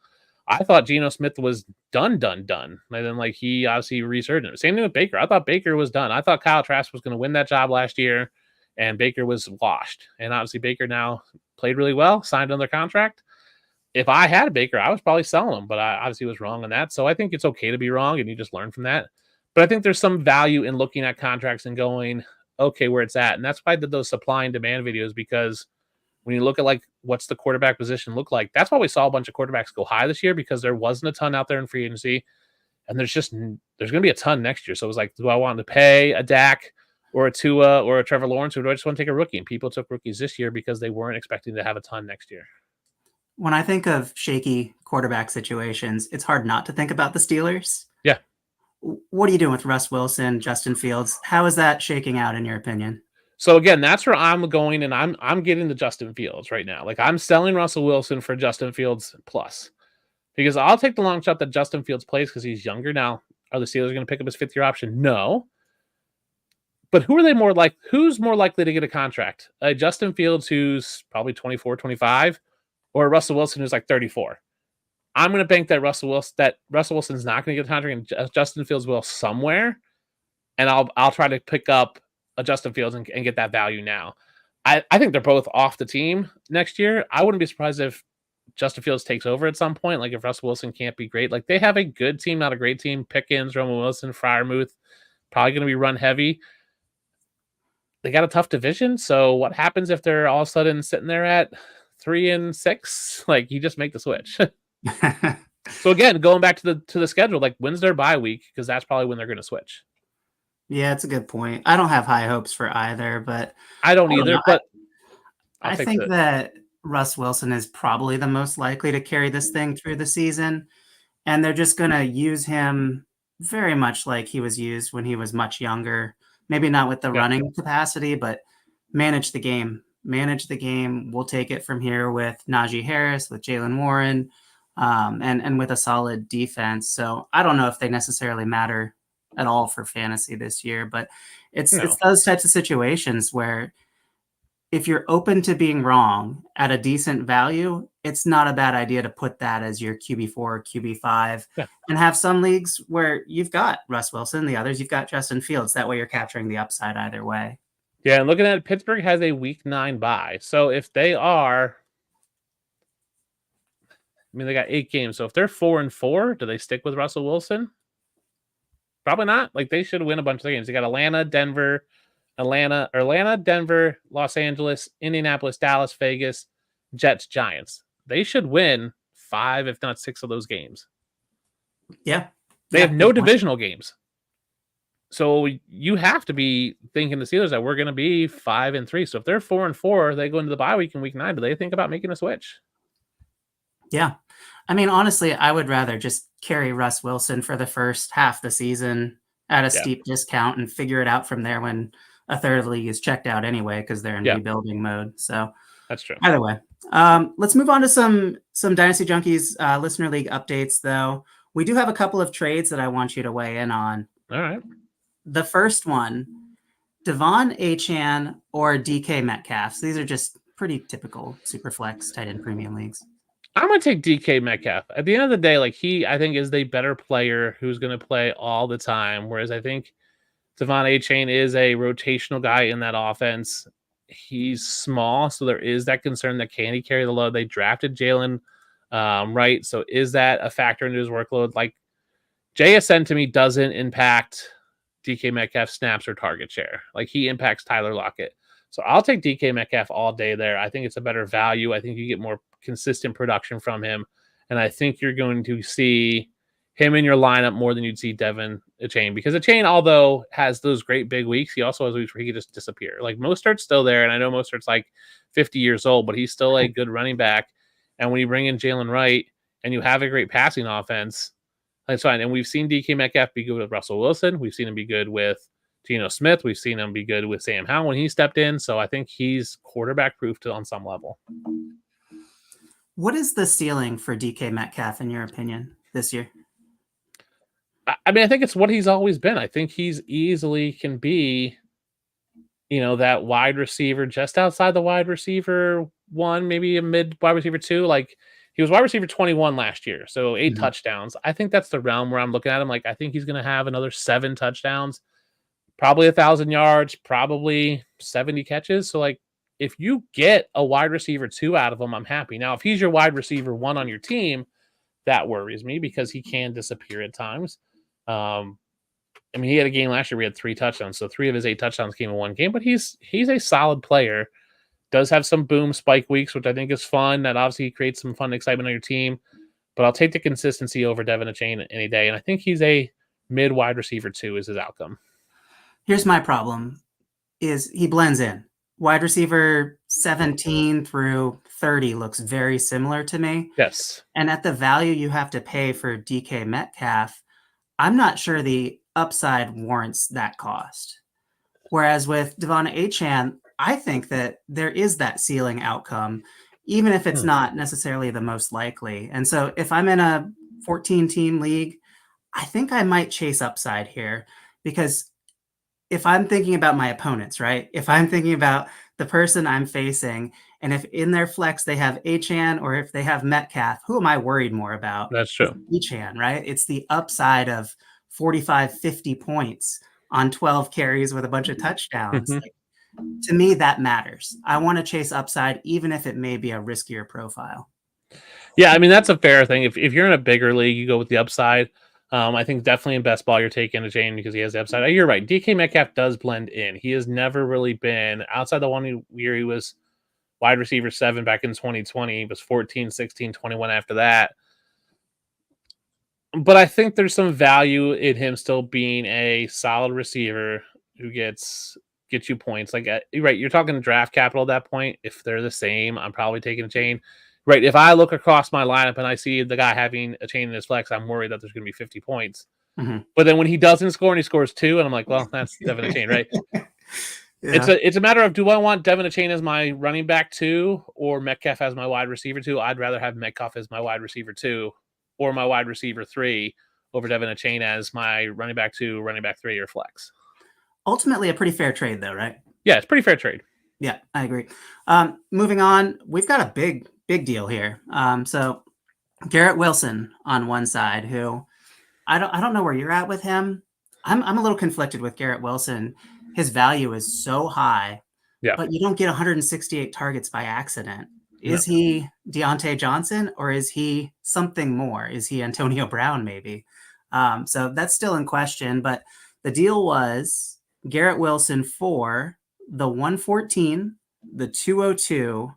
I thought Geno Smith was done. And then he obviously resurged. Same thing with Baker. I thought Baker was done. I thought Kyle Trask was going to win that job last year, and Baker was washed. And obviously Baker now played really well, signed another contract. If I had Baker, I was probably selling him, but I obviously was wrong on that. So I think it's okay to be wrong, and you just learn from that. But I think there's some value in looking at contracts and going, okay, where it's at. And that's why I did those supply and demand videos, because when you look at what's the quarterback position look like, that's why we saw a bunch of quarterbacks go high this year, because there wasn't a ton out there in free agency, and there's going to be a ton next year. So it was like, do I want to pay a Dak or a Tua or a Trevor Lawrence, or do I just want to take a rookie? And people took rookies this year because they weren't expecting to have a ton next year. When I think of shaky quarterback situations, it's hard not to think about the Steelers. Yeah. What are you doing with Russ Wilson, Justin Fields? How is that shaking out in your opinion? So again, that's where I'm going, and I'm getting the Justin Fields right now. I'm selling Russell Wilson for Justin Fields plus, because I'll take the long shot that Justin Fields plays because he's younger. Now, are the Steelers going to pick up his fifth-year option? No. But who's more likely to get a contract? Justin Fields, who's probably 24, 25, or Russell Wilson, who's 34? I'm going to bank that Russell Wilson's not going to get a contract, and Justin Fields will somewhere, and I'll try to pick up a Justin Fields and get that value now. I think they're both off the team next year. I wouldn't be surprised if Justin Fields takes over at some point. If Russell Wilson can't be great. They have a good team, not a great team. Pickens, Roman Wilson, Freiermuth, probably going to be run heavy. They got a tough division. So what happens if they're all of a sudden sitting there at 3-6? You just make the switch. So again, going back to the schedule, when's their bye week? Because that's probably when they're going to switch. Yeah, it's a good point. I don't have high hopes for either, but I don't either. But I think that Russ Wilson is probably the most likely to carry this thing through the season, and they're just going to use him very much like he was used when he was much younger. Maybe not with the running capacity, but manage the game. Manage the game. We'll take it from here with Najee Harris, with Jalen Warren, and with a solid defense. So I don't know if they necessarily matter at all for fantasy this year, but it's those types of situations where if you're open to being wrong at a decent value, it's not a bad idea to put that as your QB4 or QB5 and have some leagues where you've got Russ Wilson, the others you've got Justin Fields. That way you're capturing the upside either way. Yeah, and looking at it, Pittsburgh has a week 9 bye. So if they are, they got 8 games. So if they're 4-4, do they stick with Russell Wilson? Probably not. They should win a bunch of games. They got Atlanta, Denver, Los Angeles, Indianapolis, Dallas, Vegas, Jets, Giants. They should win 5, if not 6 of those games. Yeah. They have no divisional games. So you have to be thinking the Steelers that we're going to be 5-3. So if they're 4-4, they go into the bye week in week 9. Do they think about making a switch? Yeah. Honestly, I would rather just carry Russ Wilson for the first half of the season at a steep discount and figure it out from there when a third of the league is checked out anyway, because they're in rebuilding mode. So that's true. Either way, let's move on to some Dynasty Junkies Listener League updates, though. We do have a couple of trades that I want you to weigh in on. All right. The first one, Devon Achane or DK Metcalf. These are just pretty typical Superflex tight end premium leagues. I'm going to take DK Metcalf. At the end of the day, he, I think, is the better player who's going to play all the time, whereas I think Devon Achane is a rotational guy in that offense. he's small, so there is that concern that can he carry the load? They drafted Jalen Wright, so is that a factor into his workload? Like JSN to me doesn't impact DK Metcalf snaps or target share. Like he impacts Tyler Lockett. So I'll take DK Metcalf all day there. I think it's a better value. I think you get more consistent production from him. And I think you're going to see him in your lineup more than you'd see Devin Achane. Because Achane, although has those great big weeks, he also has weeks where he could just disappear. Like Mostert's still there, and I know Mostert's like 50 years old, but he's still a good running back. And when you bring in Jalen Wright and you have a great passing offense, that's fine. And we've seen DK Metcalf be good with Russell Wilson. We've seen him be good with Geno Smith. We've seen him be good with Sam Howell when he stepped in. So I think he's quarterback proof on some level. What is the ceiling for DK Metcalf, in your opinion, this year? I mean, I think it's what he's always been. I think he's easily can be, that wide receiver just outside the wide receiver one, maybe a mid wide receiver two. Like he was wide receiver 21 last year, so 8 touchdowns. I think that's the realm where I'm looking at him. Like I think he's going to have another 7 touchdowns, probably 1,000 yards, probably 70 catches. So like if you get a wide receiver 2 out of him, I'm happy. Now, if he's your wide receiver 1 on your team, that worries me because he can disappear at times. I mean, he had a game last year where he had 3 touchdowns, so 3 of his 8 touchdowns came in one game. But he's a solid player. Does have some boom spike weeks, which I think is fun. That obviously creates some fun excitement on your team. But I'll take the consistency over Devin Achane any day, and I think he's a mid wide receiver 2 is his outcome. Here's my problem: is he blends in. Wide receiver 17 through 30 looks very similar to me. Yes, and at the value you have to pay for DK Metcalf, I'm not sure the upside warrants that cost. Whereas with Devon Achane, I think that there is that ceiling outcome, even if it's not necessarily the most likely. And so if I'm in a 14-team league, I think I might chase upside here because if I'm thinking about my opponents, right? If I'm thinking about the person I'm facing, and if in their flex they have Achane or if they have Metcalf, who am I worried more about? that's true. Achane, right? It's the upside of 45, 50 points on 12 carries with a bunch of touchdowns. Like, to me, that matters. I want to chase upside, even if it may be a riskier profile. Yeah, I mean, that's a fair thing. If you're in a bigger league, you go with the upside. I think definitely in best ball, you're taking Achane because he has the upside. You're right. DK Metcalf does blend in. He has never really been outside the 1 year he was wide receiver 7 back in 2020. He was 14, 16, 21 after that. But I think there's some value in him still being a solid receiver who gets you points. Like, right, you're talking draft capital at that point. If they're the same, I'm probably taking Achane. Right, if I look across my lineup and I see the guy having Achane in his flex, I'm worried that there's going to be 50 points. But then when he doesn't score and he scores 2, and I'm like, well, that's Devin Achane, right? Yeah. It's a matter of, do I want Devin Achane as my running back 2 or Metcalf as my wide receiver 2? I'd rather have Metcalf as my wide receiver 2 or my wide receiver 3 over Devin Achane as my running back 2, running back 3, or flex. Ultimately, a pretty fair trade, though, right? Yeah, it's a pretty fair trade. Yeah, I agree. Moving on, we've got a big deal here. So Garrett Wilson on one side, who I don't know where you're at with him. I'm a little conflicted with Garrett Wilson. His value is so high, but you don't get 168 targets by accident. Is he Deontay Johnson or is he something more? Is he Antonio Brown maybe? So that's still in question, but the deal was Garrett Wilson for the 114, the 202,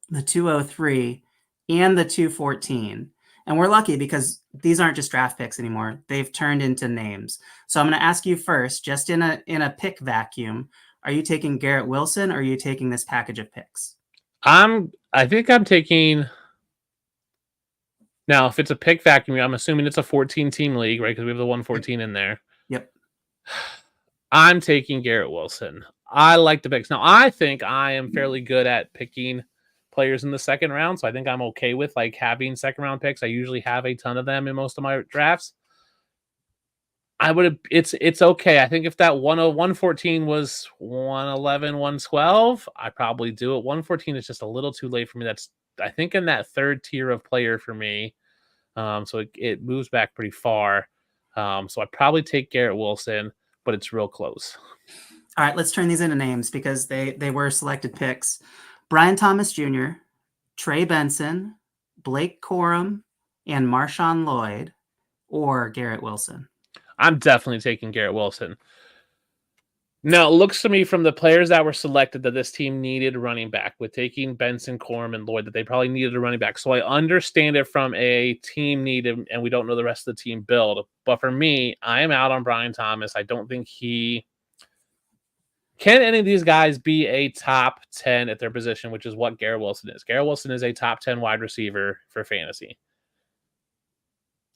the 203, and the 214. And we're lucky because these aren't just draft picks anymore. They've turned into names. So I'm going to ask you first, just in a pick vacuum, are you taking Garrett Wilson or are you taking this package of picks? I think I'm taking. Now, if it's a pick vacuum, I'm assuming it's a 14-team league, right? Because we have the 114 in there. Yep. I'm taking Garrett Wilson. I like the picks. Now, I think I am fairly good at picking players in the second round, so I think I'm okay with like having second round picks. I usually have a ton of them in most of my drafts. It's okay. I think if that 114 was 111, 112, I'd probably do it. 114 is just a little too late for me. That's, I think, in that third tier of player for me. So it moves back pretty far. So I'd probably take Garrett Wilson, but it's real close. All right, let's turn these into names because they were selected picks. Brian Thomas Jr., Trey Benson, Blake Corum, and Marshawn Lloyd, or Garrett Wilson. I'm definitely taking Garrett Wilson. Now, it looks to me from the players that were selected that this team needed running back. With taking Benson, Corum, and Lloyd, that they probably needed a running back. So I understand it from a team need, and we don't know the rest of the team build. But for me, I am out on Brian Thomas. I don't think he... Can any of these guys be a top 10 at their position, which is what Garrett Wilson is? Garrett Wilson is a top 10 wide receiver for fantasy.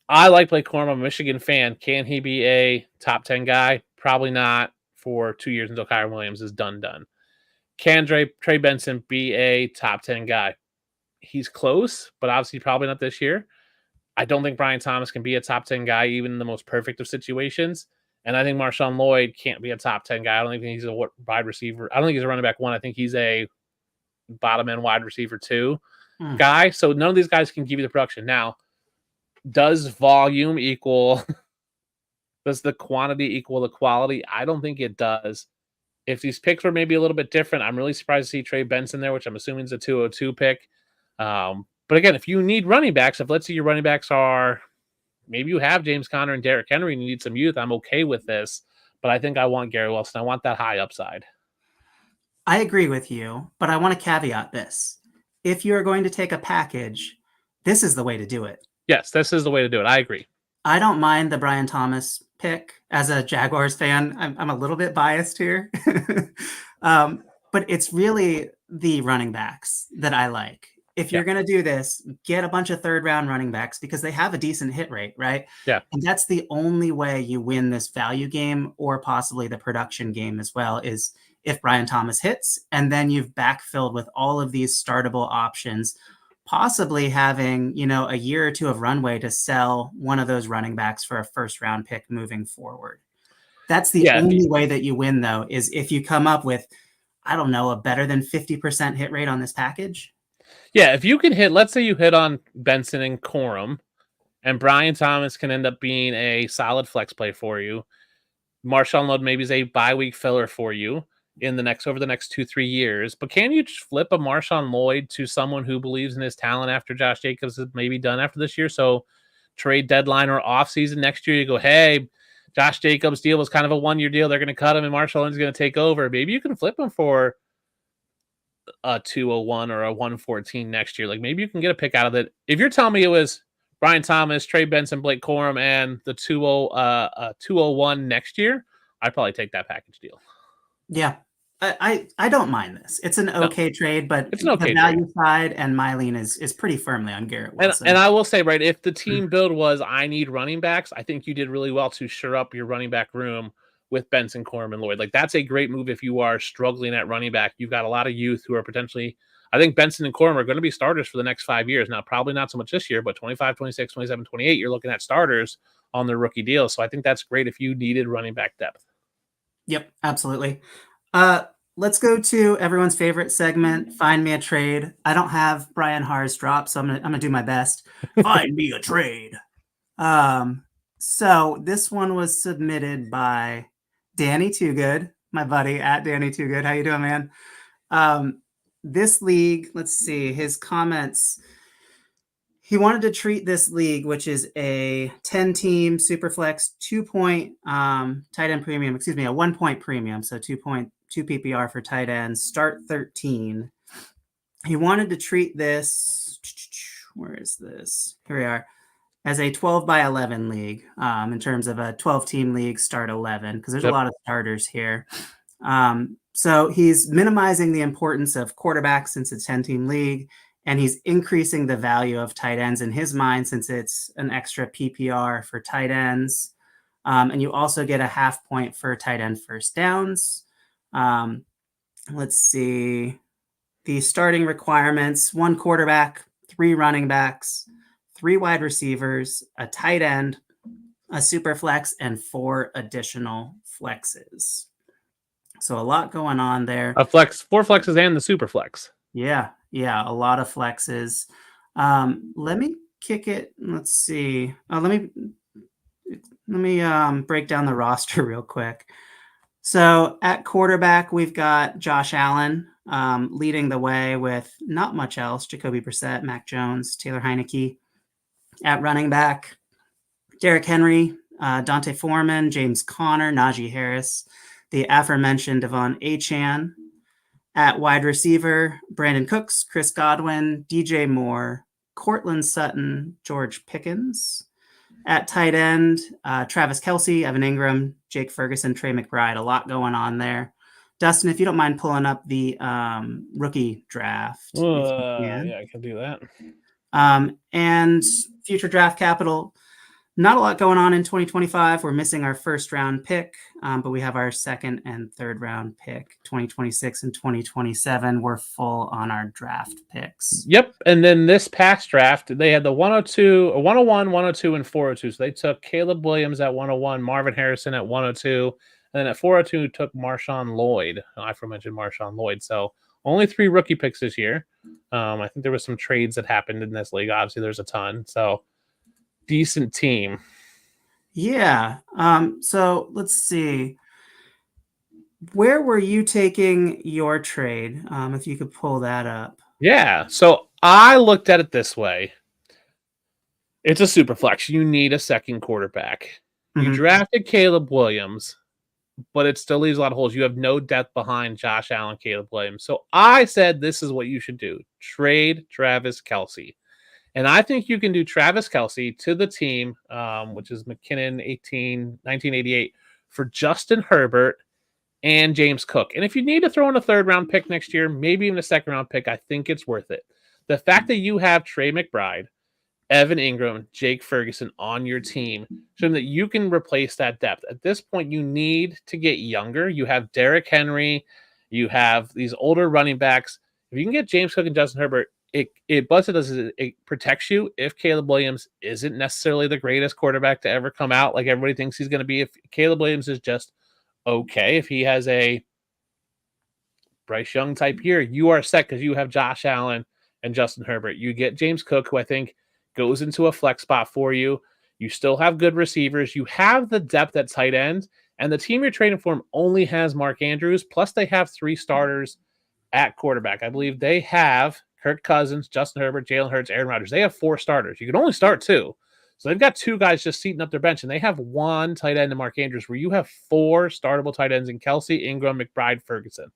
I like Blake Corum. I'm a Michigan fan. Can he be a top 10 guy? Probably not for 2 years until Kyron Williams is done. Can Trey Benson be a top 10 guy? He's close, but obviously probably not this year. I don't think Brian Thomas can be a top 10 guy, even in the most perfect of situations. And I think Marshawn Lloyd can't be a top 10 guy. I don't think he's a wide receiver. I don't think he's a running back 1. I think he's a bottom end wide receiver 2 guy. So none of these guys can give you the production. Now, does volume equal... Does the quantity equal the quality? I don't think it does. If these picks were maybe a little bit different, I'm really surprised to see Trey Benson there, which I'm assuming is a 202 pick. But again, if you need running backs, if let's say your running backs are, maybe you have James Conner and Derrick Henry and you need some youth, I'm okay with this. But I think I want Garrett Wilson. I want that high upside. I agree with you, but I want to caveat this. If you're going to take a package, this is the way to do it. Yes, this is the way to do it. I agree. I don't mind the Brian Thomas pick. As a Jaguars fan, I'm a little bit biased here. But it's really the running backs that I like. If you're going to do this, get a bunch of third-round running backs because they have a decent hit rate, right? Yeah. And that's the only way you win this value game or possibly the production game as well, is if Brian Thomas hits, and then you've backfilled with all of these startable options, possibly having, a year or two of runway to sell one of those running backs for a first-round pick moving forward. That's the only way that you win, though, is if you come up with, I don't know, a better than 50% hit rate on this package. Yeah, if you can hit, let's say you hit on Benson and Corum, and Brian Thomas can end up being a solid flex play for you. Marshawn Lloyd maybe is a bye-week filler for you over the next 2-3 years. But can you flip a Marshawn Lloyd to someone who believes in his talent after Josh Jacobs is maybe done after this year? So trade deadline or off season next year, you go, hey, Josh Jacobs' deal was kind of a 1-year deal. They're going to cut him, and Marshawn Lloyd's going to take over. Maybe you can flip him for a 201 or a 114 next year. Like maybe you can get a pick out of it. If you're telling me it was Brian Thomas, Trey Benson, Blake Corum, and the 201 next year, I'd probably take that package deal. Yeah. I don't mind this. It's an okay trade, but it's an okay the value side and my lean is pretty firmly on Garrett Wilson. And I will say, right, if the team build was I need running backs, I think you did really well to shore up your running back room with Benson, Corum, and Lloyd. Like that's a great move if you are struggling at running back. You've got a lot of youth who are potentially, I think Benson and Corum are going to be starters for the next 5 years. Now, probably not so much this year, but 25, 26, 27, 28, you're looking at starters on their rookie deal. So I think that's great if you needed running back depth. Yep, absolutely. Let's go to everyone's favorite segment, Find Me a Trade. I don't have Brian Haar's drop, so I'm gonna do my best. Find me a trade. So this one was submitted by Danny Toogood, my buddy at Danny Toogood. How you doing, man? This league, let's see, his comments. He wanted to treat this league, which is a 10-team Superflex 2-point tight end premium, a 1-point premium, so 2 PPR for tight ends, start 13. He wanted to treat this, where is this? Here we are, as a 12 by 11 league in terms of a 12-team league, start 11, because there's a lot of starters here. So he's minimizing the importance of quarterbacks since it's a 10-team league, and he's increasing the value of tight ends in his mind since it's an extra PPR for tight ends. And you also get a half point for tight end first downs. Let's see. The starting requirements: 1 quarterback, 3 running backs, 3 wide receivers, a tight end, a super flex, and 4 additional flexes. So a lot going on there. 4 flexes and the super flex. Yeah, a lot of flexes. Let me kick it. Let's see. Let me break down the roster real quick. So at quarterback, we've got Josh Allen leading the way with not much else. Jacoby Brissett, Mac Jones, Taylor Heineke. At running back, Derrick Henry, Dante Foreman, James Conner, Najee Harris, the aforementioned Devon Achane. At wide receiver, Brandon Cooks, Chris Godwin, DJ Moore, Cortland Sutton, George Pickens. At tight end, Travis Kelce, Evan Ingram, Jake Ferguson, Trey McBride. A lot going on there. Dustin, if you don't mind pulling up the rookie draft, if you can. Yeah, I can do that. And future draft capital. Not a lot going on in 2025. We're missing our first round pick, but we have our second and third round pick. 2026 and 2027, we're full on our draft picks. Yep. And then this past draft, they had the 102, 101, 102, and 402. So they took Caleb Williams at 101, Marvin Harrison at 102, and then at 402 took Marshawn Lloyd. I aforementioned Marshawn Lloyd. So only 3 rookie picks this year. I think there was some trades that happened in this league. Obviously, there's a ton. So decent team. Yeah. So let's see. Where were you taking your trade? If you could pull that up. Yeah. So I looked at it this way. It's a super flex. You need a second quarterback. You drafted Caleb Williams, but it still leaves a lot of holes. You have no depth behind Josh Allen, Caleb Williams. So I said this is what you should do. Trade Travis Kelce. And I think you can do Travis Kelce to the team, which is McKinnon 1988, for Justin Herbert and James Cook. And if you need to throw in a third-round pick next year, maybe even a second-round pick, I think it's worth it. The fact that you have Trey McBride, Evan Ingram, Jake Ferguson on your team, showing that you can replace that depth. At this point, you need to get younger. You have Derrick Henry. You have these older running backs. If you can get James Cook and Justin Herbert, it protects you if Caleb Williams isn't necessarily the greatest quarterback to ever come out like everybody thinks he's going to be. If Caleb Williams is just okay, if he has a Bryce Young type year, you are set because you have Josh Allen and Justin Herbert. You get James Cook, who I think goes into a flex spot for you. You still have good receivers. You have the depth at tight end, and the team you're trading for only has Mark Andrews, plus they have 3 starters at quarterback. I believe they have Kirk Cousins, Justin Herbert, Jalen Hurts, Aaron Rodgers. They have 4 starters. You can only start 2. So they've got 2 guys just seating up their bench, and they have 1 tight end in Mark Andrews, where you have 4 startable tight ends in Kelce, Ingram, McBride, Ferguson.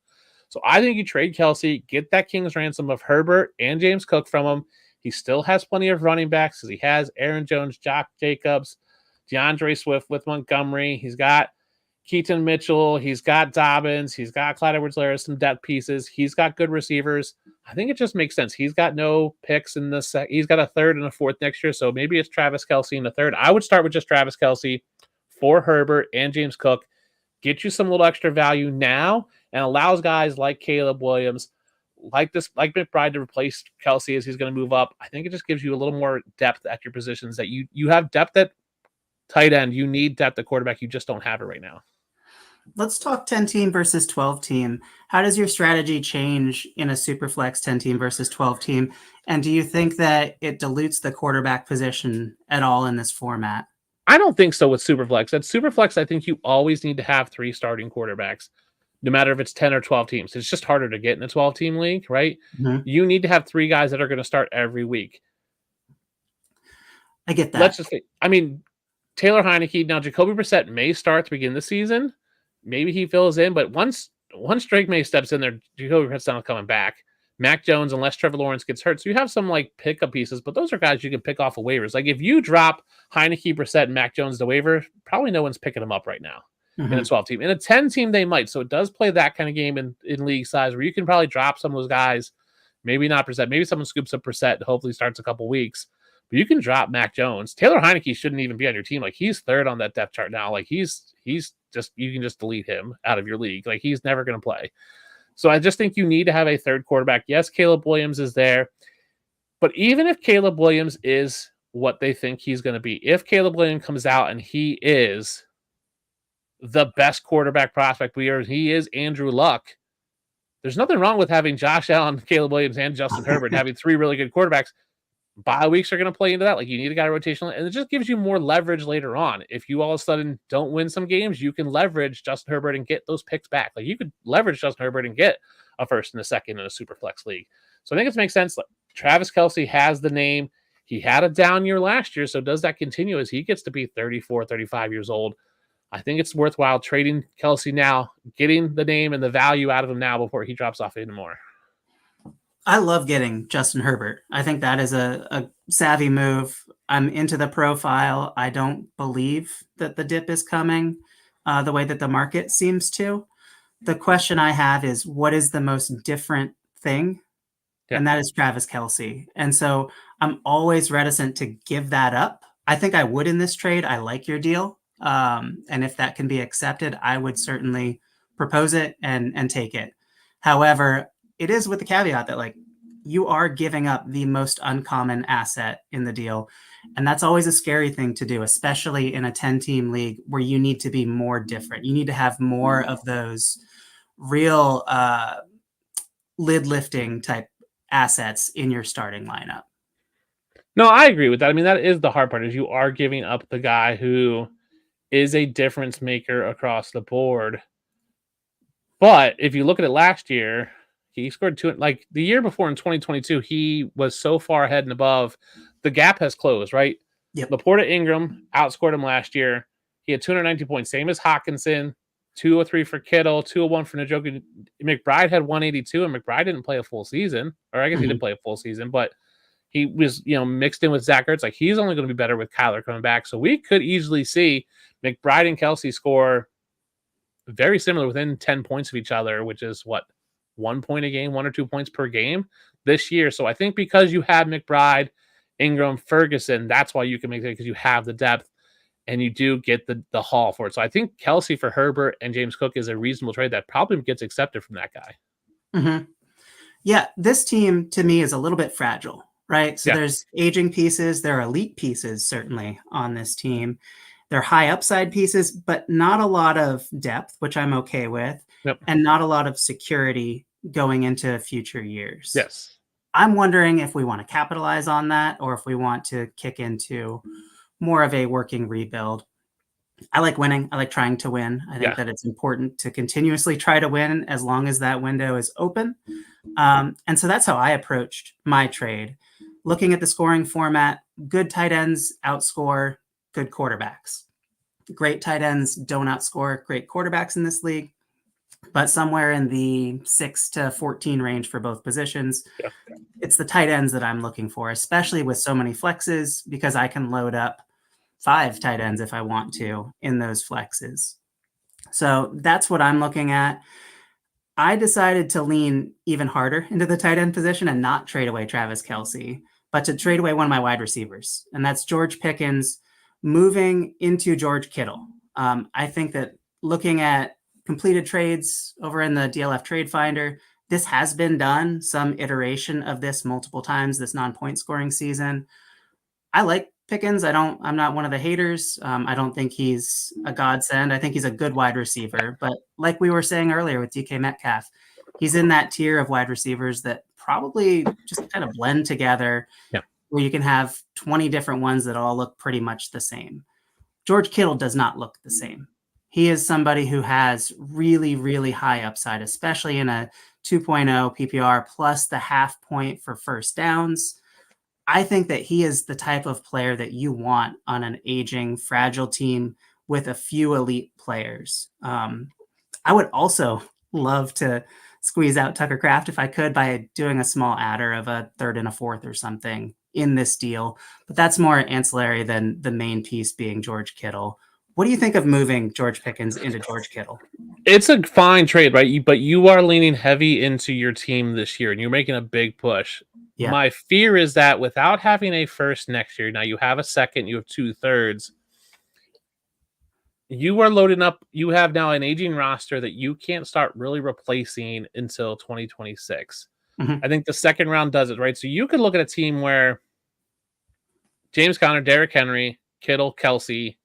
So I think you trade Kelce, get that king's ransom of Herbert and James Cook from him. He still has plenty of running backs because he has Aaron Jones, Josh Jacobs, DeAndre Swift with Montgomery. He's got Keaton Mitchell. He's got Dobbins. He's got Clyde Edwards-Helaire, some depth pieces. He's got good receivers. I think it just makes sense. He's got no picks in the he's got a third and a fourth next year, so maybe it's Travis Kelce in the third. I would start with just Travis Kelce for Herbert and James Cook. Get you some little extra value now and allows guys like Caleb Williams, like McBride, to replace Kelce as he's going to move up. I think it just gives you a little more depth at your positions that you have depth at tight end. You need depth at quarterback. You just don't have it right now. Let's talk 10-team versus 12-team. How does your strategy change in a Superflex 10-team versus 12-team? And do you think that it dilutes the quarterback position at all in this format? I don't think so with Superflex. At Superflex, I think you always need to have 3 starting quarterbacks, no matter if it's 10 or 12 teams. It's just harder to get in a 12-team league, right? Mm-hmm. You need to have 3 guys that are going to start every week. I get that. Let's just say, Taylor Heineke, now Jacoby Brissett may start to begin the season. Maybe he fills in, but once Drake May steps in there, Jacoby Brissett's not coming back. Mac Jones, unless Trevor Lawrence gets hurt. So you have some like pickup pieces, but those are guys you can pick off of waivers. Like if you drop Heineke, Brissett, and Mac Jones to waiver, probably no one's picking them up right now in a 12-team. In a 10-team, they might. So it does play that kind of game in league size where you can probably drop some of those guys. Maybe not Brissett. Maybe someone scoops up Brissett and hopefully starts a couple weeks. But you can drop Mac Jones. Taylor Heineke shouldn't even be on your team. Like he's third on that depth chart now. Like he's just, you can just delete him out of your league. Like he's never going to play. So I just think you need to have a third quarterback. Yes, Caleb Williams is there. But even if Caleb Williams is what they think he's going to be, if Caleb Williams comes out and he is the best quarterback prospect he is Andrew Luck, there's nothing wrong with having Josh Allen, Caleb Williams, and Justin Herbert, having 3 really good quarterbacks. bye weeks are going to play into that. Like, you need a guy rotational, and it just gives you more leverage later on. If you all of a sudden don't win some games, you can leverage Justin Herbert and get those picks back. Like, you could leverage Justin Herbert and get a first and a second in a super flex league. So I think it makes sense. Like, Travis Kelce has the name. He had a down year last year. So does that continue as he gets to be 34, 35 years old? I think it's worthwhile trading Kelce now, getting the name and the value out of him now before he drops off even more. I love getting Justin Herbert. I think that is a savvy move. I'm into the profile. I don't believe that the dip is coming the way that the market seems to. The question I have is, what is the most different thing? Yeah. And that is Travis Kelce. And so I'm always reticent to give that up. I think I would in this trade. I like your deal. And if that can be accepted, I would certainly propose it and take it. However, it is with the caveat that, like, you are giving up the most uncommon asset in the deal. And that's always a scary thing to do, especially in a 10-team league where you need to be more different. You need to have more of those real lid lifting type assets in your starting lineup. No, I agree with that. I mean, that is the hard part, is you are giving up the guy who is a difference maker across the board. But if you look at it last year, he scored two. Like, the year before in 2022, he was so far ahead and above. The gap has closed, right? Yep. Laporta Ingram outscored him last year. He had 290 points, same as Hawkinson. 203 for Kittle, 201 for Njoku. McBride had 182, and McBride didn't play a full season. Or I guess he did play a full season, but he was, mixed in with Zach Ertz. Like, he's only going to be better with Kyler coming back. So we could easily see McBride and Kelce score very similar, within 10 points of each other, which is what, 1 point a game, 1 or 2 points per game this year. So I think because you have McBride, Ingram, Ferguson, that's why you can make it, because you have the depth and you do get the haul for it. So I think Kelce for Herbert and James Cook is a reasonable trade that probably gets accepted from that guy. Mm-hmm. Yeah, this team to me is a little bit fragile, right? So there's aging pieces, there are elite pieces certainly on this team. They're high upside pieces, but not a lot of depth, which I'm okay with, and not a lot of security going into future years. Yes. I'm wondering if we want to capitalize on that or if we want to kick into more of a working rebuild. I like winning. I like trying to win. I think that it's important to continuously try to win as long as that window is open. And so that's how I approached my trade. Looking at the scoring format, good tight ends outscore good quarterbacks. Great tight ends don't outscore great quarterbacks in this league, but somewhere in the 6 to 14 range for both positions. It's the tight ends that I'm looking for, especially with so many flexes, because I can load up 5 tight ends if I want to in those flexes. So that's what I'm looking at. I decided to lean even harder into the tight end position and not trade away Travis Kelce, but to trade away one of my wide receivers. And that's George Pickens moving into George Kittle. I think that looking at completed trades over in the DLF Trade Finder, this has been done, some iteration of this multiple times this non-point scoring season. I like Pickens. I'm not one of the haters. I don't think he's a godsend. I think he's a good wide receiver. But like we were saying earlier with DK Metcalf, he's in that tier of wide receivers that probably just kind of blend together, where you can have 20 different ones that all look pretty much the same. George Kittle does not look the same. He is somebody who has really, really high upside, especially in a 2.0 PPR plus the half point for first downs. I think that he is the type of player that you want on an aging, fragile team with a few elite players. I would also love to squeeze out Tucker Kraft if I could by doing a small adder of a third and a fourth or something in this deal, but that's more ancillary than the main piece being George Kittle. What do you think of moving George Pickens into George Kittle? It's a fine trade, right? But you are leaning heavy into your team this year, and you're making a big push. Yeah. My fear is that without having a first next year, now you have a second, you have 2/3. You are loading up. You have now an aging roster that you can't start really replacing until 2026. I think the second round does it, right? So you could look at a team where James Conner, Derrick Henry, Kittle, Kelce,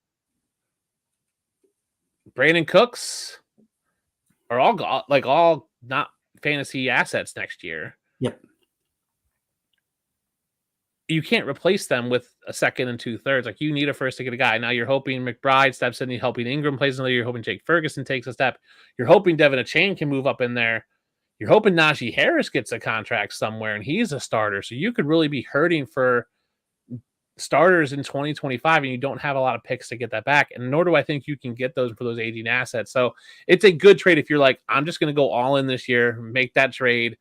Brandon Cooks are all not fantasy assets next year. Yep. you can't replace them with a second and 2/3. Like, you need a first to get a guy. Now you're hoping McBride steps in, you're hoping Ingram plays another, you're hoping Jake Ferguson takes a step, you're hoping Devin Achane can move up in there. You're hoping Najee Harris gets a contract somewhere and he's a starter. So you could really be hurting for starters in 2025 and you don't have a lot of picks to get that back. And nor do I think you can get those for those aging assets. So it's a good trade if you're like, I'm just going to go all in this year, make that trade.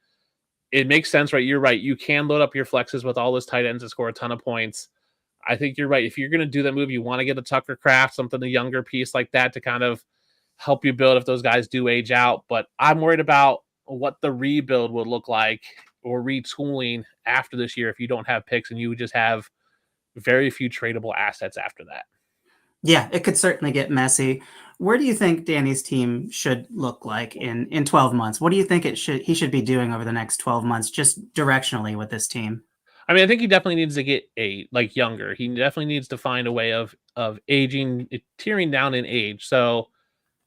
It makes sense, right? You're right. You can load up your flexes with all those tight ends and score a ton of points. I think you're right. If you're going to do that move, you want to get a Tucker Kraft, something, a younger piece like that to kind of help you build if those guys do age out. But I'm worried about what the rebuild would look like or retooling after this year if you don't have picks and you would just have very few tradable assets after that. Yeah, it could certainly get messy. Where do you think Danny's team should look like in 12 months? What do you think he should be doing over the next 12 months, just directionally with this team? I mean, I think he definitely needs to get younger. He definitely needs to find a way of aging, tearing down in age. So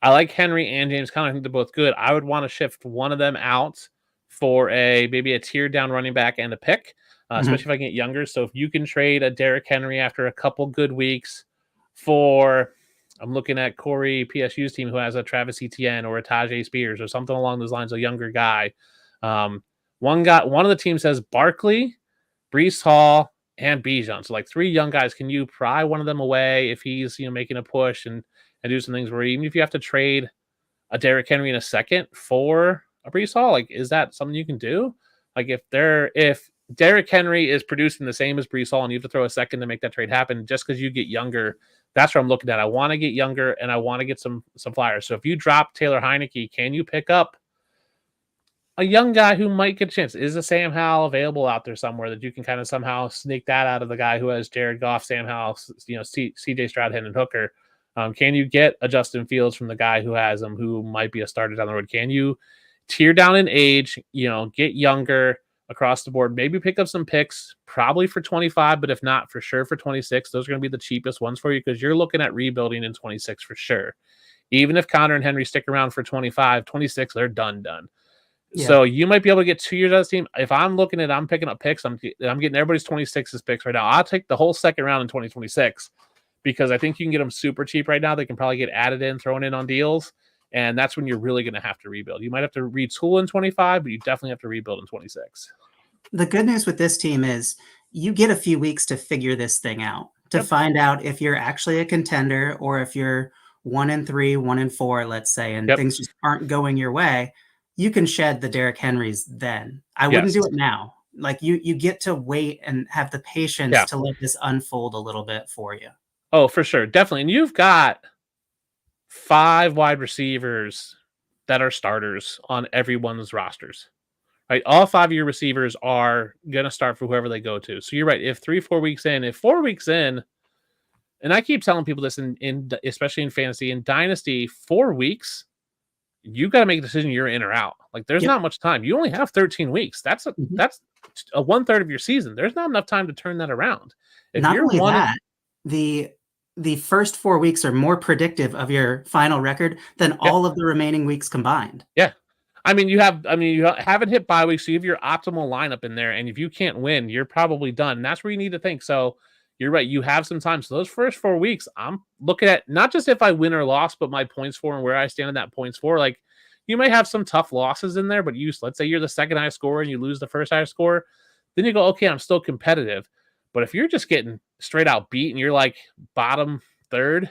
I like Henry and James Conner. I think they're both good. I would want to shift one of them out for maybe a tier down running back and a pick, especially if I get younger. So if you can trade a Derrick Henry after a couple good weeks for, I'm looking at Corey PSU's team who has a Travis Etienne or a Tajay Spears or something along those lines, a younger guy. One of the teams says Barkley, Breece Hall, and Bijan. So like 3 young guys. Can you pry one of them away if he's making a push and do some things where even if you have to trade a Derrick Henry in a second for a Breece Hall, like, is that something you can do? Like, if Derrick Henry is producing the same as Breece Hall and you have to throw a second to make that trade happen just because you get younger, that's what I'm looking at. I want to get younger and I want to get some flyers. So if you drop Taylor Heineke, can you pick up a young guy who might get a chance? Is a Sam Howell available out there somewhere that you can kind of somehow sneak that out of the guy who has Jared Goff, Sam Howell, CJ Stroud, Hendon Hooker? Can you get a Justin Fields from the guy who has him, who might be a starter down the road? Can you tier down in age, get younger across the board, maybe pick up some picks, probably for 25, but if not, for sure for 26. Those are going to be the cheapest ones for you because you're looking at rebuilding in 26 for sure. Even if Connor and Henry stick around for 25, 26, they're done. Yeah. So you might be able to get 2 years out of this team. If I'm looking at, I'm picking up picks, I'm getting everybody's 26's picks right now. I'll take the whole second round in 2026 because I think you can get them super cheap right now. They can probably get added in, thrown in on deals, and that's when you're really going to have to rebuild. You might have to retool in 25, but you definitely have to rebuild in 26. The good news with this team is you get a few weeks to figure this thing out, to find out if you're actually a contender or if you're 1-3, 1-4, let's say, and things just aren't going your way. You can shed the Derrick Henrys then. I wouldn't do it now. Like, you get to wait and have the patience to let this unfold a little bit for you. Oh, for sure. Definitely. And you've got 5 wide receivers that are starters on everyone's rosters, right? All 5 of your receivers are going to start for whoever they go to. So you're right. If 4 weeks in, and I keep telling people this in especially in fantasy and Dynasty, 4 weeks, you got to make a decision you're in or out. Like, there's not much time. You only have 13 weeks. That's a 1/3 of your season. There's not enough time to turn that around. If not only that, the first 4 weeks are more predictive of your final record than all of the remaining weeks combined. Yeah. You haven't hit bye weeks, so you have your optimal lineup in there. And if you can't win, you're probably done. And that's where you need to think. So you're right. You have some time. So those first 4 weeks, I'm looking at not just if I win or lost, but my points for and where I stand in that points for. Like, you may have some tough losses in there, but let's say you're the second highest scorer and you lose the first highest scorer. Then you go, okay, I'm still competitive. But if you're just getting straight out beat and you're like bottom third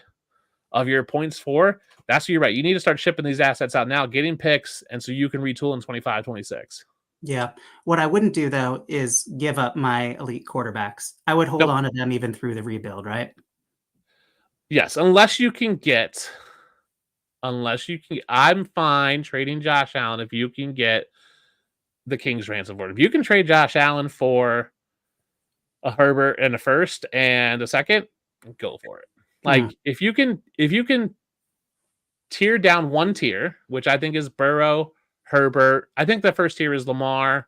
of your points for, that's where you're right. You need to start shipping these assets out now, getting picks, and so you can retool in 25, 26. Yeah. What I wouldn't do, though, is give up my elite quarterbacks. I would hold on to them even through the rebuild, right? Yes, unless you can get, I'm fine trading Josh Allen if you can get the King's ransom for it. If you can trade Josh Allen for a Herbert and a first and a second, go for it. Like, if you can tier down one tier, which I think is Burrow, Herbert. I think the first tier is Lamar,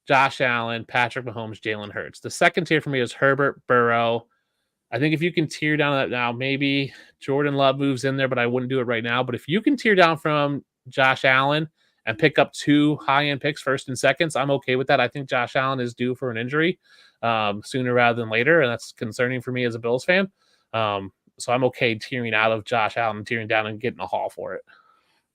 Josh Allen, Patrick Mahomes, Jalen Hurts. The second tier for me is Herbert, Burrow. I think if you can tier down that now, maybe Jordan Love moves in there, but I wouldn't do it right now. But if you can tier down from Josh Allen and pick up 2 high-end picks, first and seconds, I'm okay with that. I think Josh Allen is due for an injury. sooner rather than later, and that's concerning for me as a Bills fan. So I'm okay tearing out of Josh Allen and tearing down and getting a haul for it.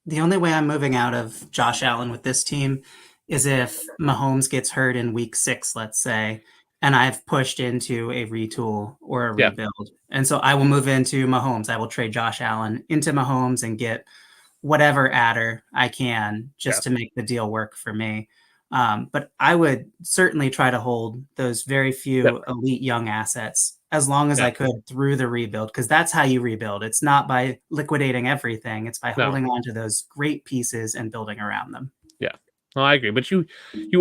The only way I'm moving out of Josh Allen with this team is if Mahomes gets hurt in week 6, let's say, and I've pushed into a retool or a Yeah. rebuild. And so I will move into Mahomes. I will trade Josh Allen into Mahomes and get whatever adder I can just to make the deal work for me. But I would certainly try to hold those very few elite young assets as long as I could through the rebuild, because that's how you rebuild. It's not by liquidating everything. It's by holding on to those great pieces and building around them. Yeah, no, I agree. But you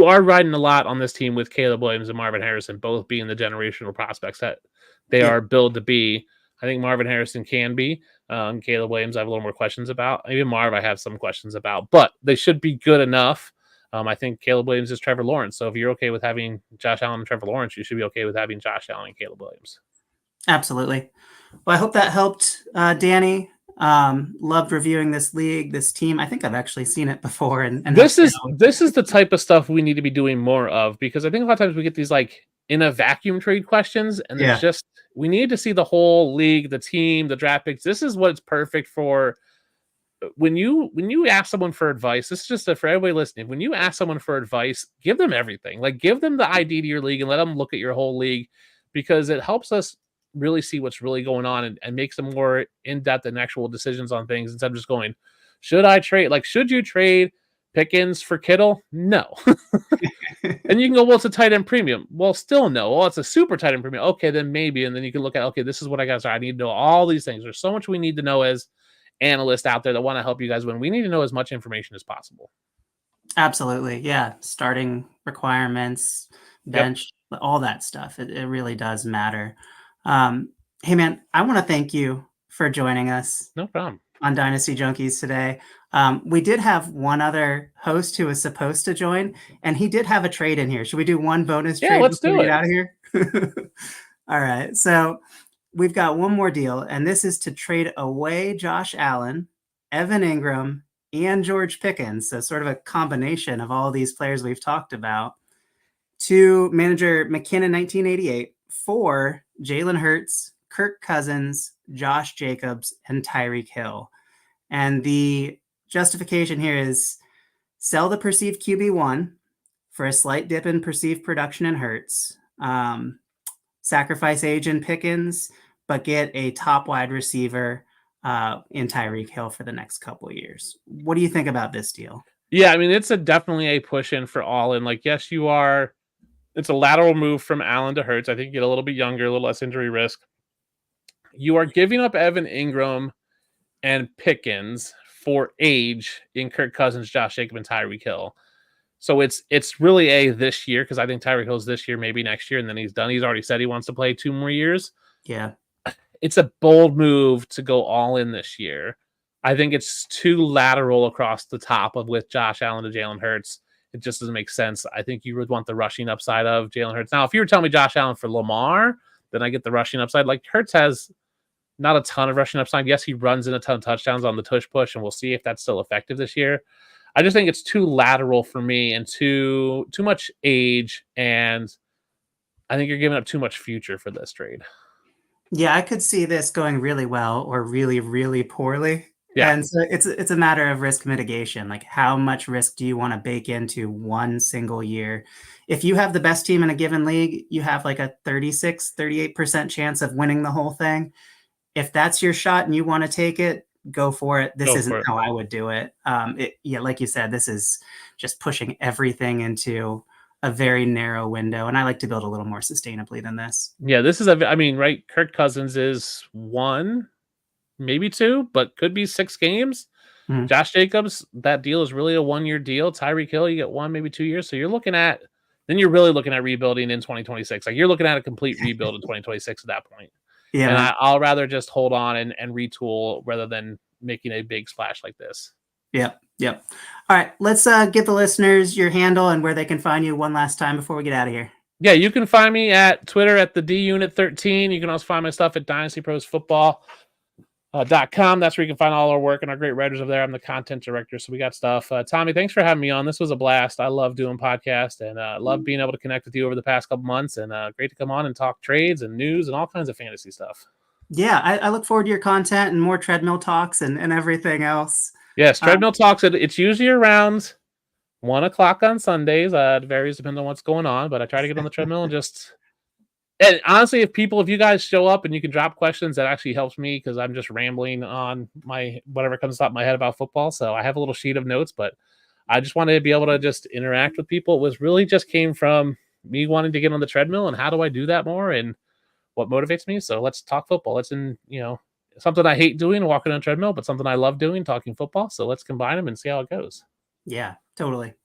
are riding a lot on this team with Caleb Williams and Marvin Harrison, both being the generational prospects that they are billed to be. I think Marvin Harrison can be. Caleb Williams, I have a little more questions about. Even Marv, I have some questions about. But they should be good enough. I think Caleb Williams is Trevor Lawrence. So if you're okay with having Josh Allen and Trevor Lawrence, you should be okay with having Josh Allen and Caleb Williams. Absolutely. Well, I hope that helped, Danny. Loved reviewing this league, this team. I think I've actually seen it before. And this is the type of stuff we need to be doing more of, because I think a lot of times we get these like in a vacuum trade questions, and there's just we need to see the whole league, the team, the draft picks. This is what it's perfect for. When you ask someone for advice, this is just for everybody listening. When you ask someone for advice, give them everything. Like, give them the ID to your league and let them look at your whole league, because it helps us really see what's really going on and makes them more in-depth and actual decisions on things, instead of just going, should I trade? Like, should you trade Pickens for Kittle? No. And you can go, well, it's a tight end premium. Well, still no. Well, it's a super tight end premium. Okay, then maybe. And then you can look at, okay, this is what I got. So I need to know all these things. There's so much we need to know as analysts out there that want to help you guys win. We need to know as much information as possible. Absolutely. Yeah. Starting requirements, bench, all that stuff. It really does matter. Hey, man, I want to thank you for joining us. No problem. On Dynasty Junkies today. We did have one other host who was supposed to join, and he did have a trade in here. Should we do one bonus trade? Let's do it. Get out of here. All right. So we've got one more deal, and this is to trade away Josh Allen, Evan Ingram, and George Pickens. So sort of a combination of all these players we've talked about, to manager McKinnon 1988 for Jalen Hurts, Kirk Cousins, Josh Jacobs, and Tyreek Hill. And the justification here is sell the perceived QB1 for a slight dip in perceived production in Hurts, sacrifice age in Pickens, but get a top wide receiver in Tyreek Hill for the next couple of years. What do you think about this deal? Yeah, I mean, it's definitely a push in for all in. Like, yes, you are. It's a lateral move from Allen to Hurts. I think you get a little bit younger, a little less injury risk. You are giving up Evan Ingram and Pickens for age in Kirk Cousins, Josh Jacobs, and Tyreek Hill. So it's really this year, because I think Tyreek Hill's this year, maybe next year, and then he's done. He's already said he wants to play 2 more years. Yeah. It's a bold move to go all in this year. I think it's too lateral across the top with Josh Allen to Jalen Hurts. It just doesn't make sense. I think you would want the rushing upside of Jalen Hurts. Now, if you were telling me Josh Allen for Lamar, then I get the rushing upside. Like, Hurts has not a ton of rushing upside. Yes, he runs in a ton of touchdowns on the tush push, and we'll see if that's still effective this year. I just think it's too lateral for me and too much age, and I think you're giving up too much future for this trade. Yeah, I could see this going really well or really, really poorly. Yeah. And so it's a matter of risk mitigation. Like, how much risk do you want to bake into one single year? If you have the best team in a given league, you have like a 36, 38% chance of winning the whole thing. If that's your shot and you want to take it, go for it. This isn't how I would do it. Like you said, this is just pushing everything into a very narrow window. And I like to build a little more sustainably than this. Yeah, this is right? Kirk Cousins is 1, maybe 2, but could be 6 games. Mm-hmm. Josh Jacobs, that deal is really a 1-year deal. Tyreek Hill, you get 1, maybe 2 years. So you're really looking at rebuilding in 2026. Like, you're looking at a complete rebuild in 2026 at that point. Yeah. And I'll rather just hold on and retool rather than making a big splash like this. Yep. All right. Let's give the listeners your handle and where they can find you one last time before we get out of here. Yeah, you can find me at Twitter at the DUnit13. You can also find my stuff at Dynasty Pros Football. .com. That's where you can find all our work and our great writers over there. I'm the content director, so we got stuff. Tommy, thanks for having me on. This was a blast. I love doing podcasts and love being able to connect with you over the past couple months. And great to come on and talk trades and news and all kinds of fantasy stuff. Yeah, I look forward to your content and more treadmill talks and everything else. Yes, treadmill talks. It's usually around 1:00 on Sundays. It varies depending on what's going on, but I try to get on the treadmill and just. And honestly, if you guys show up and you can drop questions, that actually helps me because I'm just rambling on my whatever comes up in my head about football. So I have a little sheet of notes, but I just wanted to be able to just interact with people. It was really just came from me wanting to get on the treadmill and how do I do that more and what motivates me. So let's talk football. It's something I hate doing, walking on a treadmill, but something I love doing, talking football. So let's combine them and see how it goes. Yeah, totally.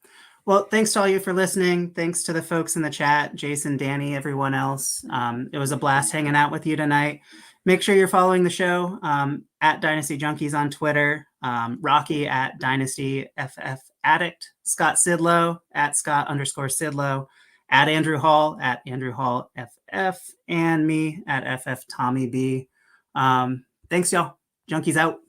Well, thanks to all you for listening. Thanks to the folks in the chat, Jason, Danny, everyone else. It was a blast hanging out with you tonight. Make sure you're following the show at Dynasty Junkies on Twitter, Rocky at Dynasty FF Addict, Scott Sidlow at Scott_Sidlow, at Andrew Hall at Andrew Hall FF, and me at FF Tommy B. Thanks, y'all. Junkies out.